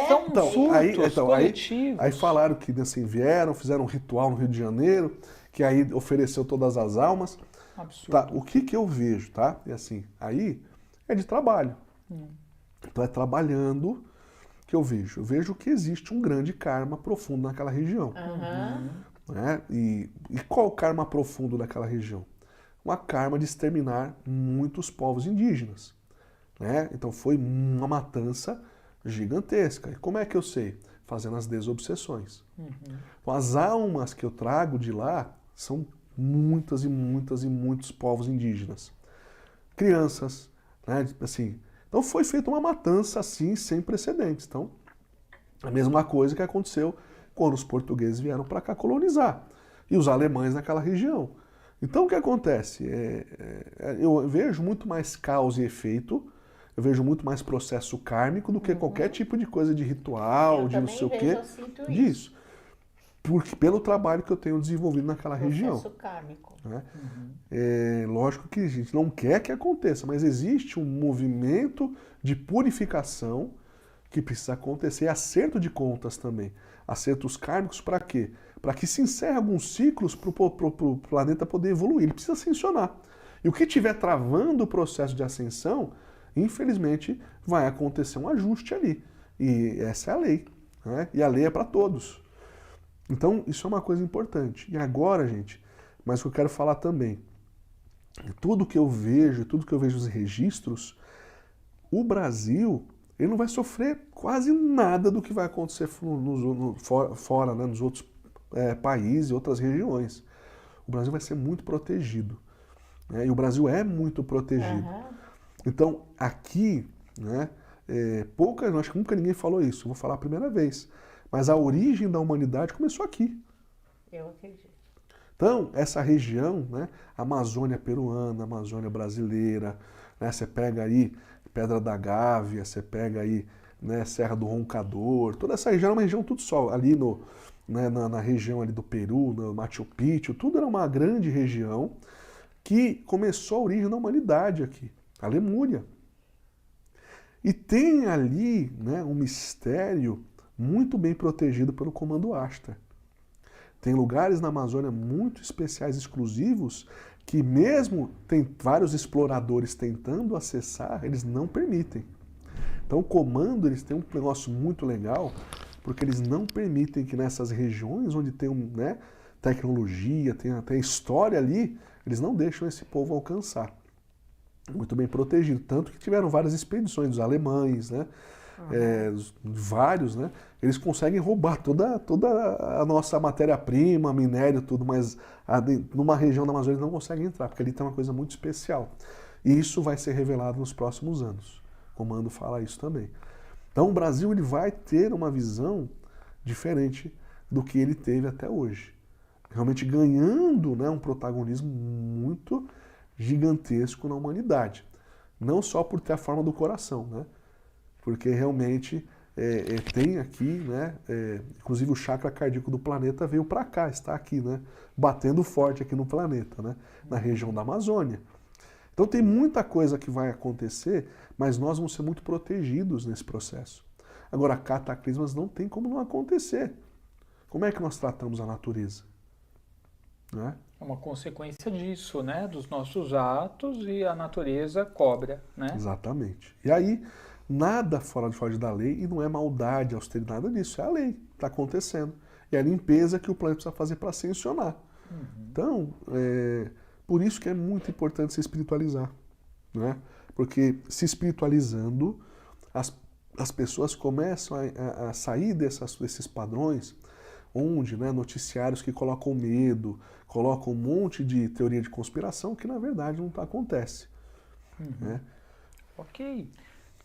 São surtos coletivos. Aí falaram que assim, fizeram um ritual no Rio de Janeiro, que aí ofereceu todas as almas. Absurdo. Tá, o que eu vejo, tá? É assim, aí é de trabalho. Então é trabalhando que eu vejo. Eu vejo que existe um grande karma profundo naquela região. Né? E qual o karma profundo daquela região? Uma karma de exterminar muitos povos indígenas. Né? Então foi uma matança gigantesca. E como é que eu sei? Fazendo as desobsessões. Então as almas que eu trago de lá são muitas e muitas e muitos povos indígenas. Crianças, né? Assim, então foi feita uma matança assim, sem precedentes. Então, a mesma coisa que aconteceu quando os portugueses vieram para cá colonizar. E os alemães naquela região. Então o que acontece? Eu vejo muito mais causa e efeito, eu vejo muito mais processo kármico do que qualquer tipo de coisa de ritual, de não sei o quê. Disso. Porque, pelo trabalho que eu tenho desenvolvido naquela região. Processo kármico. Né? Lógico que a gente não quer que aconteça, mas existe um movimento de purificação que precisa acontecer, e acerto de contas também. Acertos kármicos para quê? Para que se encerre alguns ciclos para o planeta poder evoluir. Ele precisa ascensionar. E o que estiver travando o processo de ascensão, infelizmente, vai acontecer um ajuste ali. E essa é a lei. Né? E a lei é para todos. Então, isso é uma coisa importante. E agora, gente, mas o que eu quero falar também, tudo que eu vejo nos registros, o Brasil, ele não vai sofrer quase nada do que vai acontecer fora, né, nos outros países e outras regiões. O Brasil vai ser muito protegido. Né? E o Brasil é muito protegido. Então, aqui, né, acho que nunca ninguém falou isso, vou falar a primeira vez. Mas a origem da humanidade começou aqui. Eu acredito. Então, essa região, né, Amazônia peruana, Amazônia brasileira, né, você pega aí Pedra da Gávea, você pega aí, né, Serra do Roncador, toda essa região é uma região tudo só, ali na região ali do Peru, no Machu Picchu, tudo era uma grande região que começou a origem da humanidade aqui, a Lemúria. E tem ali, né, um mistério muito bem protegido pelo Comando Ashtar. Tem lugares na Amazônia muito especiais, exclusivos, que mesmo tem vários exploradores tentando acessar, eles não permitem. Então o Comando, eles têm um negócio muito legal, porque eles não permitem que nessas regiões onde tem né, tecnologia, tem até história ali, eles não deixam esse povo alcançar. Muito bem protegido. Tanto que tiveram várias expedições dos alemães, né? Vários, né? Eles conseguem roubar toda a nossa matéria-prima, minério, tudo, mas numa região da Amazônia eles não conseguem entrar, porque ali tem uma coisa muito especial. E isso vai ser revelado nos próximos anos. O Comando fala isso também. Então o Brasil ele vai ter uma visão diferente do que ele teve até hoje. Realmente ganhando, né, um protagonismo muito gigantesco na humanidade. Não só por ter a forma do coração, né? Porque realmente tem aqui, né, inclusive o chakra cardíaco do planeta veio para cá, está aqui, né, batendo forte aqui no planeta, né, na região da Amazônia. Então tem muita coisa que vai acontecer, mas nós vamos ser muito protegidos nesse processo. Agora, cataclismas não tem como não acontecer. Como é que nós tratamos a natureza? né? É uma consequência disso, né? Dos nossos atos e a natureza cobra, né? Exatamente. E aí, nada fora de foge da lei e não é maldade, austeridade, nada disso. É a lei, está acontecendo. E é a limpeza que o planeta precisa fazer para ascensionar. Então, por isso que é muito importante se espiritualizar, né? Porque se espiritualizando, as pessoas começam a sair desses padrões onde, né, noticiários que colocam medo, colocam um monte de teoria de conspiração que na verdade não acontece. Né? Ok.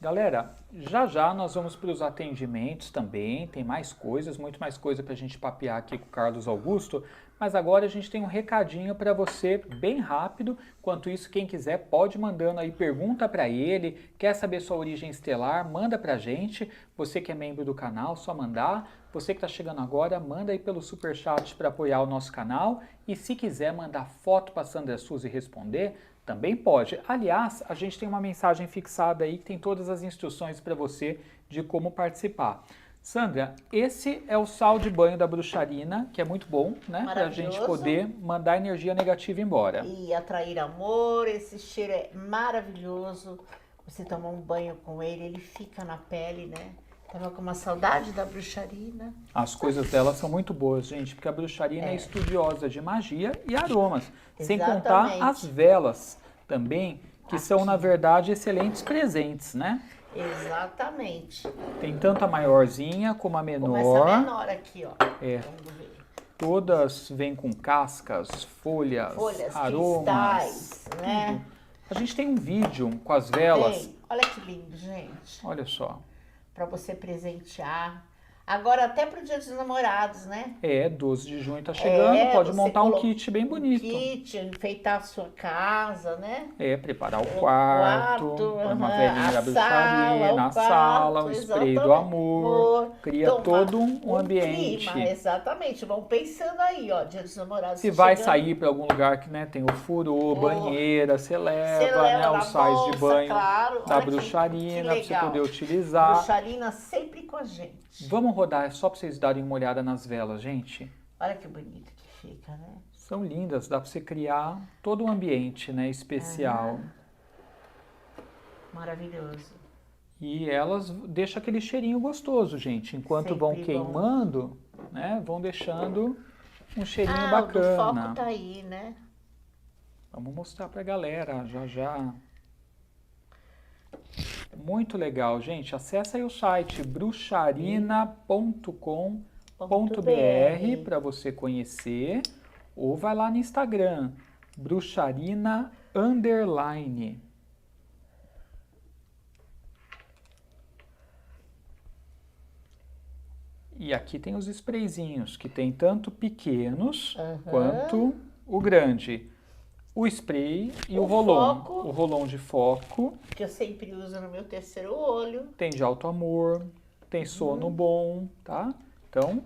Galera, já já nós vamos para os atendimentos também, tem mais coisas, muito mais coisa para a gente papear aqui com o Carlos Augusto, mas agora a gente tem um recadinho para você, bem rápido. Enquanto isso, quem quiser pode mandando aí pergunta para ele, quer saber sua origem estelar, manda para a gente. Você que é membro do canal, só mandar. Você que está chegando agora, manda aí pelo Superchat para apoiar o nosso canal. E se quiser mandar foto para Sandra Suzy responder, também pode. Aliás, a gente tem uma mensagem fixada aí que tem todas as instruções para você de como participar. Sandra, esse é o sal de banho da bruxarina, que é muito bom, né? Para a gente poder mandar energia negativa embora. E atrair amor, esse cheiro é maravilhoso. Você toma um banho com ele fica na pele, né? Tava com uma saudade da bruxarina. As coisas dela são muito boas, gente, porque a bruxarina é estudiosa de magia e aromas. Sem contar as velas também, que são, na verdade, excelentes presentes, né? Exatamente. Tem tanto a maiorzinha como a menor. Como essa menor aqui, ó. É. Todas vêm com cascas, folhas aromas, cristais, né? A gente tem um vídeo com as velas. Olha que lindo, gente. Olha só. Para você presentear. Agora até pro Dia dos Namorados, né? 12 de junho tá chegando, pode montar um kit bem bonito. Kit, enfeitar a sua casa, né? Preparar o quarto, uma velhinha da bruxarina, a sala, o spray do amor, cria todo um ambiente. Clima, exatamente, vão pensando aí, ó, Dia dos Namorados. Se vai sair para algum lugar que, né, tem o furô, banheira, você leva, né, os sais de banho da bruxarina para você poder utilizar. Bruxarina sempre com a gente. Vamos rodar, é só para vocês darem uma olhada nas velas, gente. Olha que bonito que fica, né? São lindas, dá para você criar todo um ambiente, né, especial. Maravilhoso. E elas deixam aquele cheirinho gostoso, gente. Enquanto sempre vão queimando, né, vão deixando um cheirinho bacana. O foco tá aí, né? Vamos mostrar pra galera já já. Muito legal, gente. Acesse aí o site bruxarina.com.br para você conhecer, ou vai lá no Instagram, bruxarina_. E aqui tem os sprayzinhos, que tem tanto pequenos quanto o grande. O spray e o rolon. O rolon de foco. Que eu sempre uso no meu terceiro olho. Tem de alto amor, tem sono bom, tá? Então,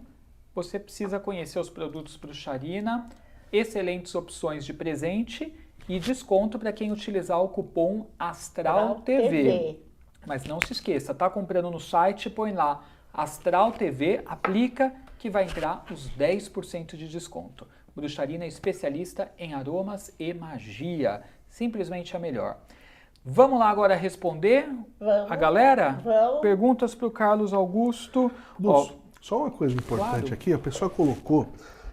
você precisa conhecer os produtos Bruxarina. Excelentes opções de presente e desconto para quem utilizar o cupom Astral TV. Mas não se esqueça, tá comprando no site, põe lá Astral TV, aplica que vai entrar os 10% de desconto. Bruxarina é especialista em aromas e magia. Simplesmente a melhor. Vamos lá agora responder a galera? Vamos. Perguntas para o Carlos Augusto. Só uma coisa importante aqui, a pessoa colocou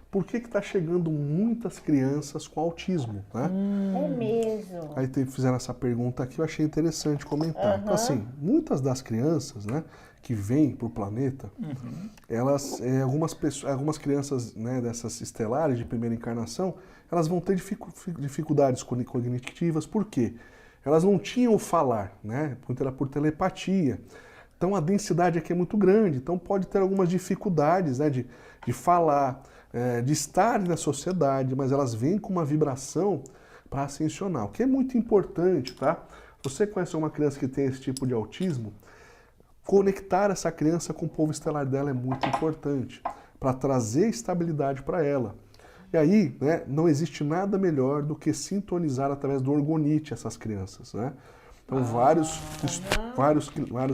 por que está chegando muitas crianças com autismo, né? É mesmo. Aí fizeram essa pergunta aqui, eu achei interessante comentar. Então, assim, muitas das crianças, né, que vêm para o planeta, elas, algumas crianças, né, dessas estelares de primeira encarnação, elas vão ter dificuldades cognitivas. Por quê? Elas não tinham o falar, né? Era por telepatia. Então a densidade aqui é muito grande, então pode ter algumas dificuldades, né, de falar, de estar na sociedade, mas elas vêm com uma vibração para ascensionar, o que é muito importante, tá? Você conhece uma criança que tem esse tipo de autismo, conectar essa criança com o povo estelar dela é muito importante, para trazer estabilidade para ela. E aí, né, não existe nada melhor do que sintonizar através do orgonite essas crianças, né? Então, vários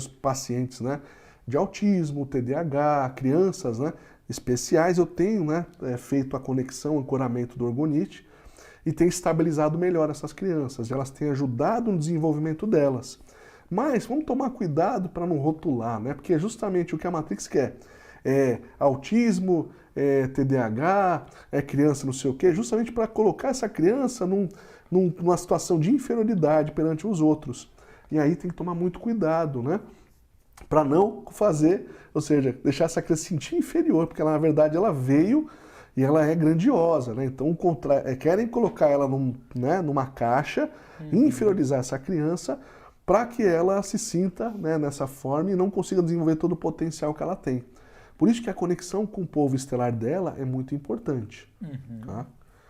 pacientes, né, de autismo, TDAH, crianças, né, especiais, eu tenho, né, feito a conexão, o ancoramento do orgonite e tem estabilizado melhor essas crianças. Elas têm ajudado no desenvolvimento delas. Mas vamos tomar cuidado para não rotular, né? Porque é justamente o que a Matrix quer. É autismo, é TDAH, é criança não sei o quê, justamente para colocar essa criança numa situação de inferioridade perante os outros. E aí tem que tomar muito cuidado, né? Para não fazer, ou seja, deixar essa criança se sentir inferior, porque ela, na verdade ela veio e ela é grandiosa, né? Então querem colocar ela numa caixa, inferiorizar essa criança para que ela se sinta, né, nessa forma e não consiga desenvolver todo o potencial que ela tem. Por isso que a conexão com o povo estelar dela é muito importante. Tá?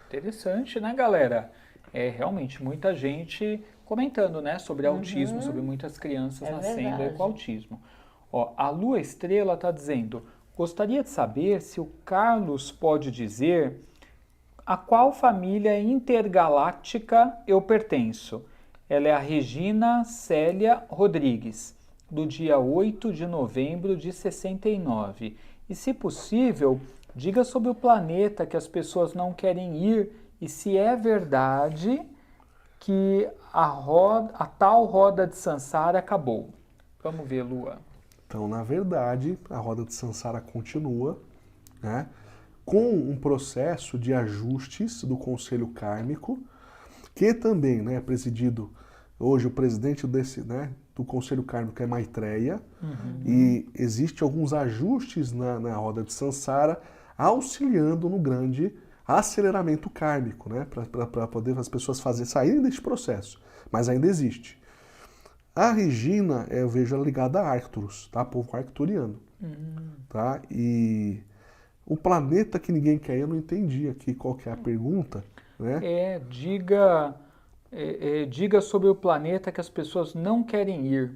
Interessante, né, galera? É realmente muita gente comentando, né, sobre autismo, sobre muitas crianças nascendo aí com autismo. Ó, a Lua Estrela está dizendo: gostaria de saber se o Carlos pode dizer a qual família intergaláctica eu pertenço. Ela é a Regina Célia Rodrigues, do dia 8 de novembro de 69. E, se possível, diga sobre o planeta que as pessoas não querem ir e se é verdade que a tal roda de Sansara acabou. Vamos ver, Lua. Então, na verdade, a roda de Sansara continua, né, com um processo de ajustes do Conselho Kármico, que também, né, é presidido hoje o presidente do Conselho Kármico é Maitreya, e existe alguns ajustes na roda de Sansara, auxiliando no grande aceleramento kármico, né, para poder as pessoas saírem desse processo, mas ainda existe. A Regina, eu vejo ela ligada a Arcturus, tá? Povo arcturiano, tá? E o planeta que ninguém quer, eu não entendi aqui qual que é a pergunta, né? Diga sobre o planeta que as pessoas não querem ir.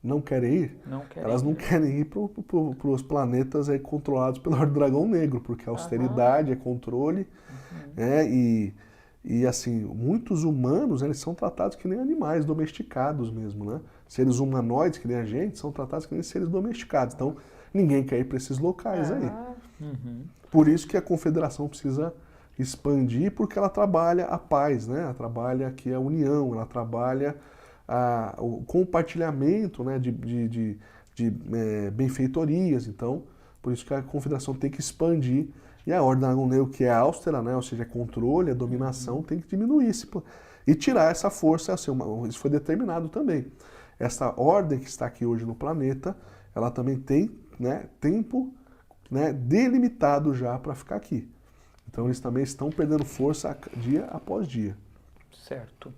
Não querem ir? Não querem Elas não querem ir para os planetas controlados pelo Ordem do Dragão Negro, porque a austeridade é controle, e assim, muitos humanos, eles são tratados que nem animais domesticados mesmo, né? Seres humanoides, que nem a gente, são tratados que nem seres domesticados. Então, ninguém quer ir para esses locais aí. Por isso que a Confederação precisa expandir, porque ela trabalha a paz, né? Ela trabalha aqui a união, ela trabalha o compartilhamento, né, de benfeitorias. Então, por isso que a Confederação tem que expandir. E a Ordem do Dragão Negro, que é austera, né, ou seja, é controle, é dominação, tem que diminuir e tirar essa força. Assim, isso foi determinado também. Essa ordem que está aqui hoje no planeta, ela também tem, né, tempo, né, delimitado já para ficar aqui. Então eles também estão perdendo força dia após dia. Certo.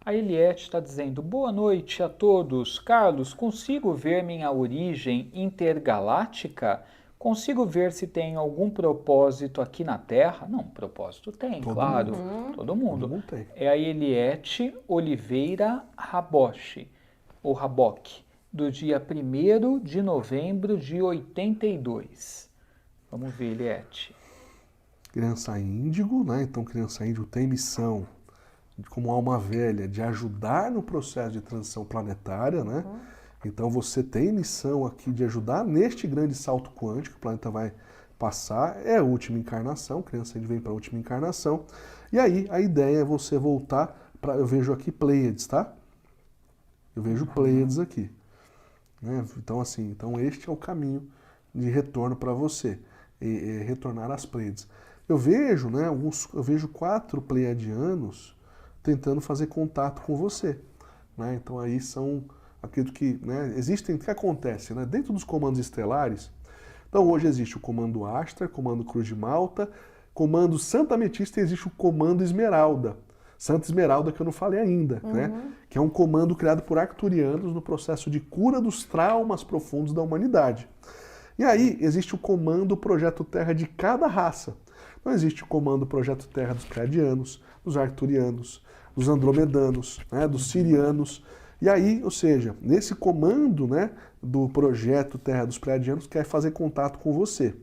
A Eliette está dizendo: boa noite a todos. Carlos, consigo ver minha origem intergaláctica? Consigo ver se tem algum propósito aqui na Terra? Não, propósito tem, claro. Todo mundo tem. É a Eliette Oliveira Raboche, ou Raboque, do dia 1º de novembro de 82. Vamos ver, Eliette. Criança índigo, né? Então criança índigo tem missão, como alma velha, de ajudar no processo de transição planetária, né? Então você tem missão aqui de ajudar neste grande salto quântico que o planeta vai passar. É a última encarnação, criança índigo vem para a última encarnação. E aí a ideia é você voltar para... Eu vejo aqui Pleiades, tá? Eu vejo Pleiades aqui. Né? Então assim, este é o caminho de retorno para você, retornar às Pleiades. Eu vejo, né, eu vejo 4 pleiadianos tentando fazer contato com você, né? Então aí acredito que, né, existem, o que acontece, né, dentro dos comandos estelares. Então hoje existe o comando Astra, comando Cruz de Malta, comando Santa Ametista, e existe o comando Esmeralda. Santa Esmeralda, que eu não falei ainda, né? Que é um comando criado por arcturianos no processo de cura dos traumas profundos da humanidade. E aí existe o comando Projeto Terra de cada raça. Então existe o comando Projeto Terra dos Pleiadianos, dos Arcturianos, dos Andromedanos, né, dos Sirianos. E aí, ou seja, nesse comando, né, do Projeto Terra dos Pleiadianos, quer fazer contato com você,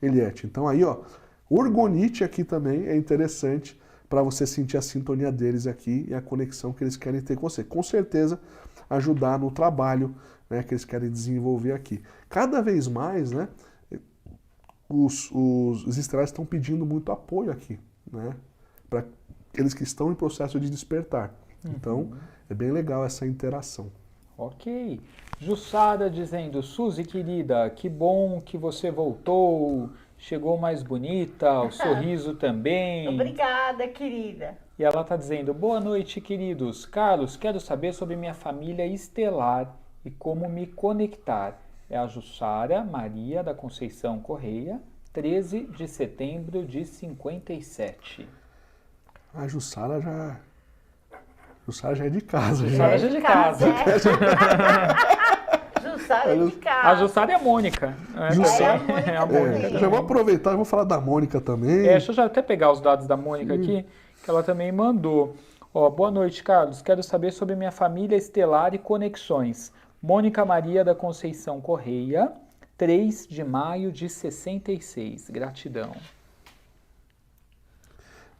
Eliette. Então aí, ó, Orgonite aqui também é interessante para você sentir a sintonia deles aqui e a conexão que eles querem ter com você. Com certeza ajudar no trabalho, né, que eles querem desenvolver aqui. Cada vez mais, né, os estelares estão pedindo muito apoio aqui, né? Para aqueles que estão em processo de despertar. Então, é bem legal essa interação. Ok. Jussara dizendo, Suzy, querida, que bom que você voltou, chegou mais bonita, o sorriso também. Obrigada, querida. E ela está dizendo, boa noite, queridos. Carlos, quero saber sobre minha família estelar e como me conectar. É a Jussara Maria da Conceição Correia, 13 de setembro de 57. A Jussara já é de casa. Jussara já é de casa. Jussara é de casa. A Jussara é a Mônica. É a Mônica. Já vou aproveitar e vou falar da Mônica também. Deixa eu já até pegar os dados da Mônica aqui, que ela também mandou. Ó, boa noite, Carlos. Quero saber sobre minha família estelar e conexões. Mônica Maria da Conceição Correia, 3 de maio de 66. Gratidão.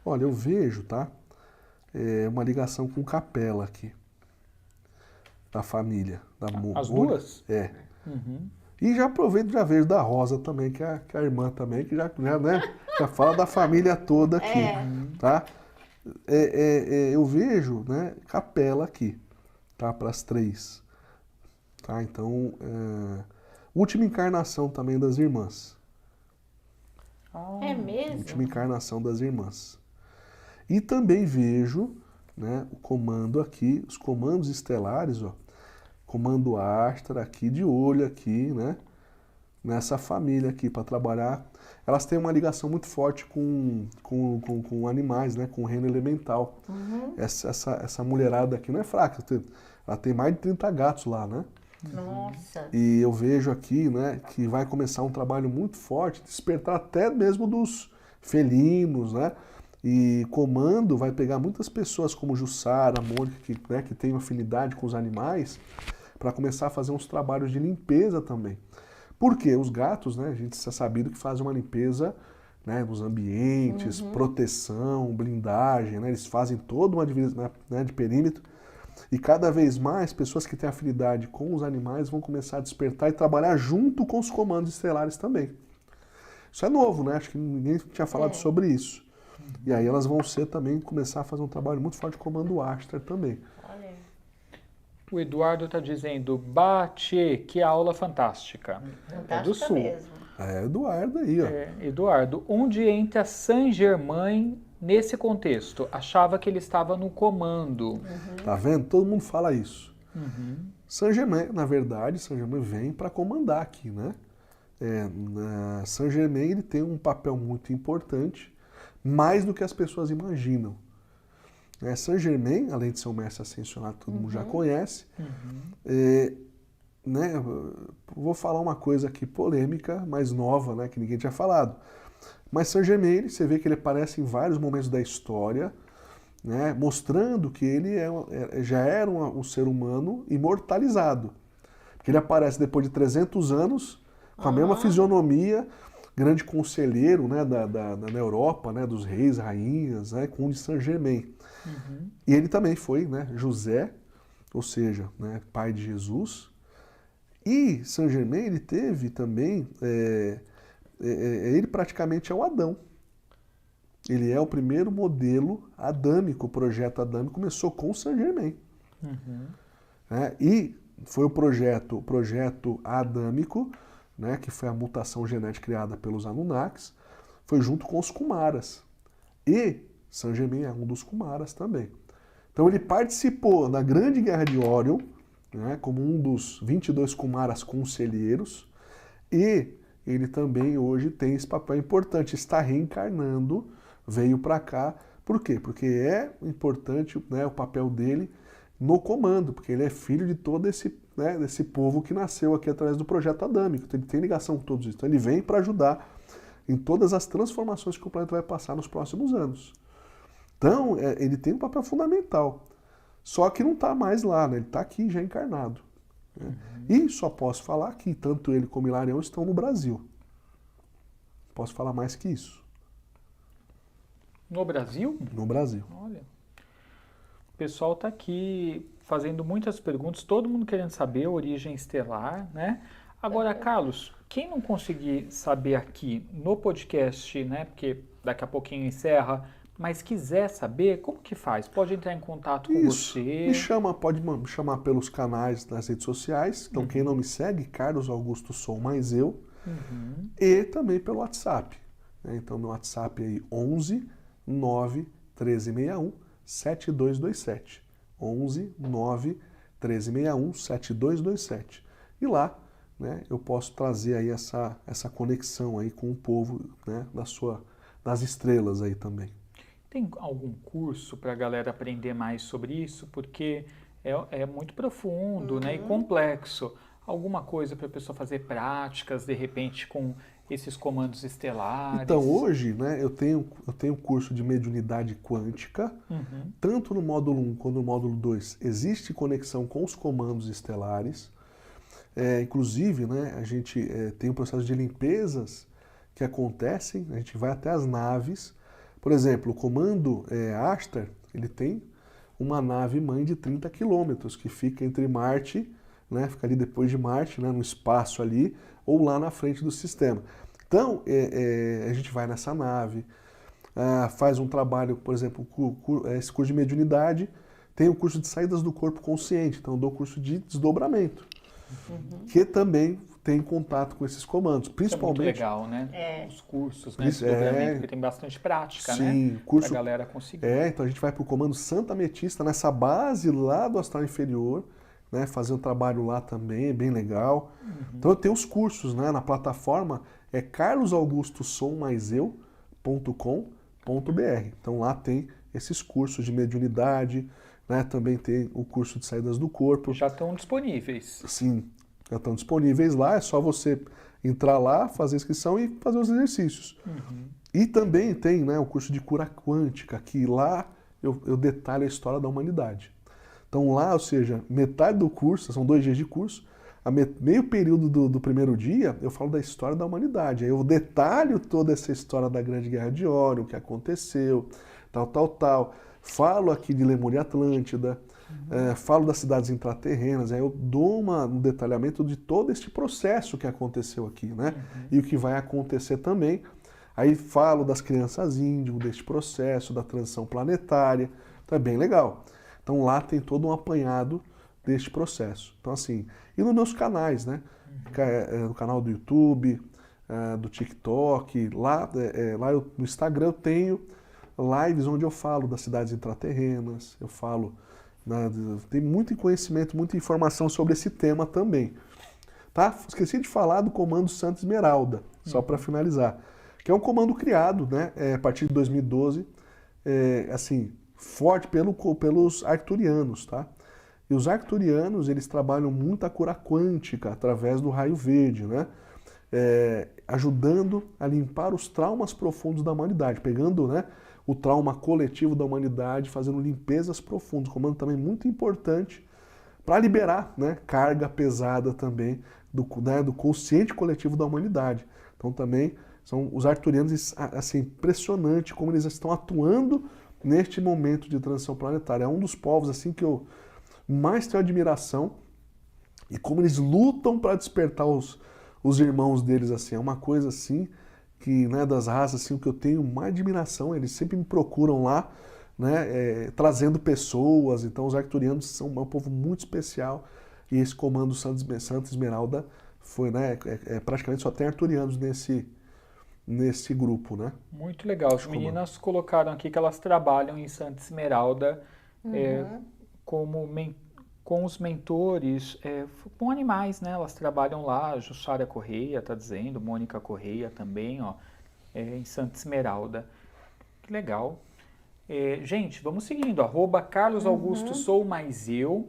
Olha, eu vejo, tá? Uma ligação com Capela aqui. Da família. As duas? É. E já aproveito, já vejo da Rosa também, que é a irmã também, que já fala da família toda aqui. Tá? Eu vejo, né, Capela aqui, tá? Para as 3. Tá? Então, última encarnação também das irmãs. É mesmo? Última encarnação das irmãs. E também vejo, né, o comando aqui, os comandos estelares, ó, comando Astra aqui, de olho aqui, né, nessa família aqui, para trabalhar. Elas têm uma ligação muito forte com animais, né, com o reino elemental. Essa mulherada aqui não é fraca, ela tem mais de 30 gatos lá, né? Nossa. E eu vejo aqui, né, que vai começar um trabalho muito forte, despertar até mesmo dos felinos, né? E comando vai pegar muitas pessoas como Jussara, Mônica, que tem uma afinidade com os animais, para começar a fazer uns trabalhos de limpeza também. Por quê? Os gatos, né, a gente já sabido que fazem uma limpeza, né, nos ambientes, proteção, blindagem, né, eles fazem toda uma divisão, né, de perímetro. E cada vez mais, pessoas que têm afinidade com os animais vão começar a despertar e trabalhar junto com os comandos estelares também. Isso é novo, né? Acho que ninguém tinha falado sobre isso. E aí elas vão começar a fazer um trabalho muito forte de comando Astra também. Olha. O Eduardo está dizendo, bate, que aula fantástica. É do Sul. Mesmo. É Eduardo aí, ó. Eduardo, onde entra Saint-Germain nesse contexto? Achava que ele estava no comando. Tá vendo? Todo mundo fala isso. Saint-Germain, na verdade, Saint-Germain vem para comandar aqui, né? Saint-Germain, ele tem um papel muito importante, mais do que as pessoas imaginam. Saint-Germain, além de ser um mestre ascensionado, todo mundo já conhece, né? Vou falar uma coisa aqui polêmica, mais nova, né? Que ninguém tinha falado. Mas Saint-Germain, você vê que ele aparece em vários momentos da história, né, mostrando que ele já era um ser humano imortalizado. Porque ele aparece depois de 300 anos, com a mesma fisionomia, grande conselheiro, né, na Europa, né, dos reis, rainhas, né, com o de Saint-Germain. E ele também foi, né, José, ou seja, né, pai de Jesus. E Saint-Germain, ele teve também... ele praticamente é o Adão. Ele é o primeiro modelo adâmico, o projeto adâmico começou com Saint-Germain. E foi o projeto adâmico, né, que foi a mutação genética criada pelos Anunnakis, foi junto com os Kumaras. E Saint-Germain é um dos Kumaras também. Então ele participou da Grande Guerra de Órion, né, como um dos 22 Kumaras conselheiros, e ele também hoje tem esse papel importante, está reencarnando, veio para cá. Por quê? Porque é importante, né, o papel dele no comando, porque ele é filho de todo desse povo que nasceu aqui através do projeto adâmico. Então ele tem ligação com todos isso. Então ele vem para ajudar em todas as transformações que o planeta vai passar nos próximos anos. Então ele tem um papel fundamental. Só que não está mais lá, né? Ele está aqui já encarnado. Né? E só posso falar que tanto ele como Hilarião estão no Brasil. Posso falar mais que isso. No Brasil? No Brasil. Olha, o pessoal está aqui fazendo muitas perguntas, todo mundo querendo saber a origem estelar, né? Agora, Carlos, quem não conseguir saber aqui no podcast, né, porque daqui a pouquinho encerra, mas quiser saber, como que faz? Pode entrar em contato com Isso. você? Me chama, pode me chamar pelos canais nas redes sociais. Então, quem não me segue, Carlos Augusto Sou Mais Eu. E também pelo WhatsApp. Né? Então, meu WhatsApp é aí 11 9 1361 7227. 11 9 1361 7227. E lá, né, eu posso trazer aí essa conexão aí com o povo, né, das estrelas aí também. Tem algum curso para a galera aprender mais sobre isso? Porque é muito profundo, né, e complexo. Alguma coisa para a pessoa fazer práticas, de repente, com esses comandos estelares? Então, hoje, né, eu tenho curso de mediunidade quântica, tanto no módulo 1 quanto no módulo 2, existe conexão com os comandos estelares. Inclusive, né, a gente tem um processo de limpezas que acontecem, a gente vai até as naves. Por exemplo, o comando Ashtar, ele tem uma nave mãe de 30 quilômetros, que fica entre Marte, né, fica ali depois de Marte, né, no espaço ali, ou lá na frente do sistema. Então, a gente vai nessa nave, faz um trabalho, por exemplo, esse curso de mediunidade, tem o curso de saídas do corpo consciente, então eu dou o curso de desdobramento, que também tem contato com esses comandos, principalmente... Isso é muito legal, né? Os cursos, né? Desdobramento, porque tem bastante prática, sim, né? Curso, pra galera conseguir. então a gente vai para o comando Santa Ametista, nessa base lá do astral inferior, né? Fazer um trabalho lá também, bem legal. Então eu tenho os cursos, né? Na plataforma é carlosaugustosoumaiseu.com.br. Então lá tem esses cursos de mediunidade, né? Também tem o curso de saídas do corpo. Já estão disponíveis. Sim, já estão disponíveis lá, é só você entrar lá, fazer a inscrição e fazer os exercícios. E também tem, né, o curso de cura quântica, que lá eu detalho a história da humanidade. Então lá, ou seja, metade do curso, são 2 dias de curso, meio período do primeiro dia, eu falo da história da humanidade. Aí eu detalho toda essa história da Grande Guerra de Órion, o que aconteceu, tal. Falo aqui de Lemúria e Atlântida, falo das cidades intraterrenas, aí eu dou um detalhamento de todo este processo que aconteceu aqui, né? E o que vai acontecer também. Aí falo das crianças índigo, deste processo, da transição planetária. Então é bem legal. Então lá tem todo um apanhado deste processo. Então assim, e nos meus canais, né? No canal do YouTube, do TikTok, lá no Instagram eu tenho lives onde eu falo das cidades intraterrenas, eu falo, tem muito conhecimento, muita informação sobre esse tema também. Tá? Esqueci de falar do comando Santa Esmeralda, só para finalizar, que é um comando criado, né, a partir de 2012, assim, forte pelos arcturianos, tá? E os arcturianos, eles trabalham muito a cura quântica através do raio verde, né? Ajudando a limpar os traumas profundos da humanidade, pegando, né, o trauma coletivo da humanidade, fazendo limpezas profundas. Um comando também muito importante para liberar, né, carga pesada também do consciente coletivo da humanidade. Então também são os arcturianos, assim, impressionante como eles estão atuando neste momento de transição planetária. É um dos povos assim que eu mais tenho admiração, e como eles lutam para despertar os irmãos deles, assim, é uma coisa assim que, né, das raças, assim, o que eu tenho mais admiração, eles sempre me procuram lá, né, trazendo pessoas. Então os arcturianos são um povo muito especial, e esse comando Santa Esmeralda foi, né, praticamente só tem arcturianos nesse grupo, né? Muito legal. As meninas colocaram aqui que elas trabalham em Santa Esmeralda com os mentores, com animais, né? Elas trabalham lá, Jussara Correia está dizendo, Mônica Correia também, ó, em Santa Esmeralda. Que legal. Gente, vamos seguindo. @Carlos Augusto Sou Mais Eu.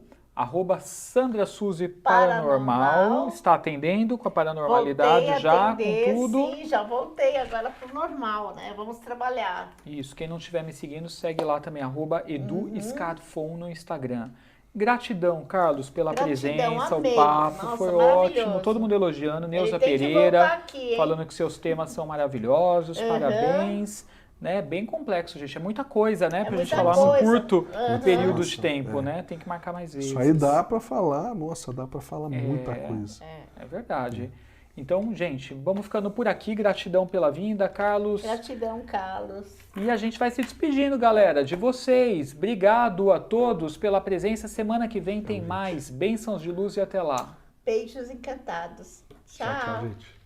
@Sandra Suzy Paranormal. Está atendendo com a paranormalidade voltei com tudo? Sim, já voltei agora pro normal, né? Vamos trabalhar. Isso, quem não estiver me seguindo, segue lá também, @EduScarfon no Instagram. Gratidão, Carlos, pela presença, amei. o papo, Nossa, foi maravilhoso. ótimo, todo mundo elogiando, Neuza Ele tem que Pereira, voltar aqui, falando que seus temas são maravilhosos, parabéns. Né? Bem complexo, gente. É muita coisa, né? Pra gente falar num curto período de tempo, né? Tem que marcar mais vezes. Isso aí dá pra falar, nossa, dá pra falar muita coisa. É verdade. Então, gente, vamos ficando por aqui. Gratidão pela vinda, Carlos. Gratidão, Carlos. E a gente vai se despedindo, galera, de vocês. Obrigado a todos pela presença. Semana que vem tem mais. Bênçãos de luz e até lá. Beijos encantados. Tchau, gente.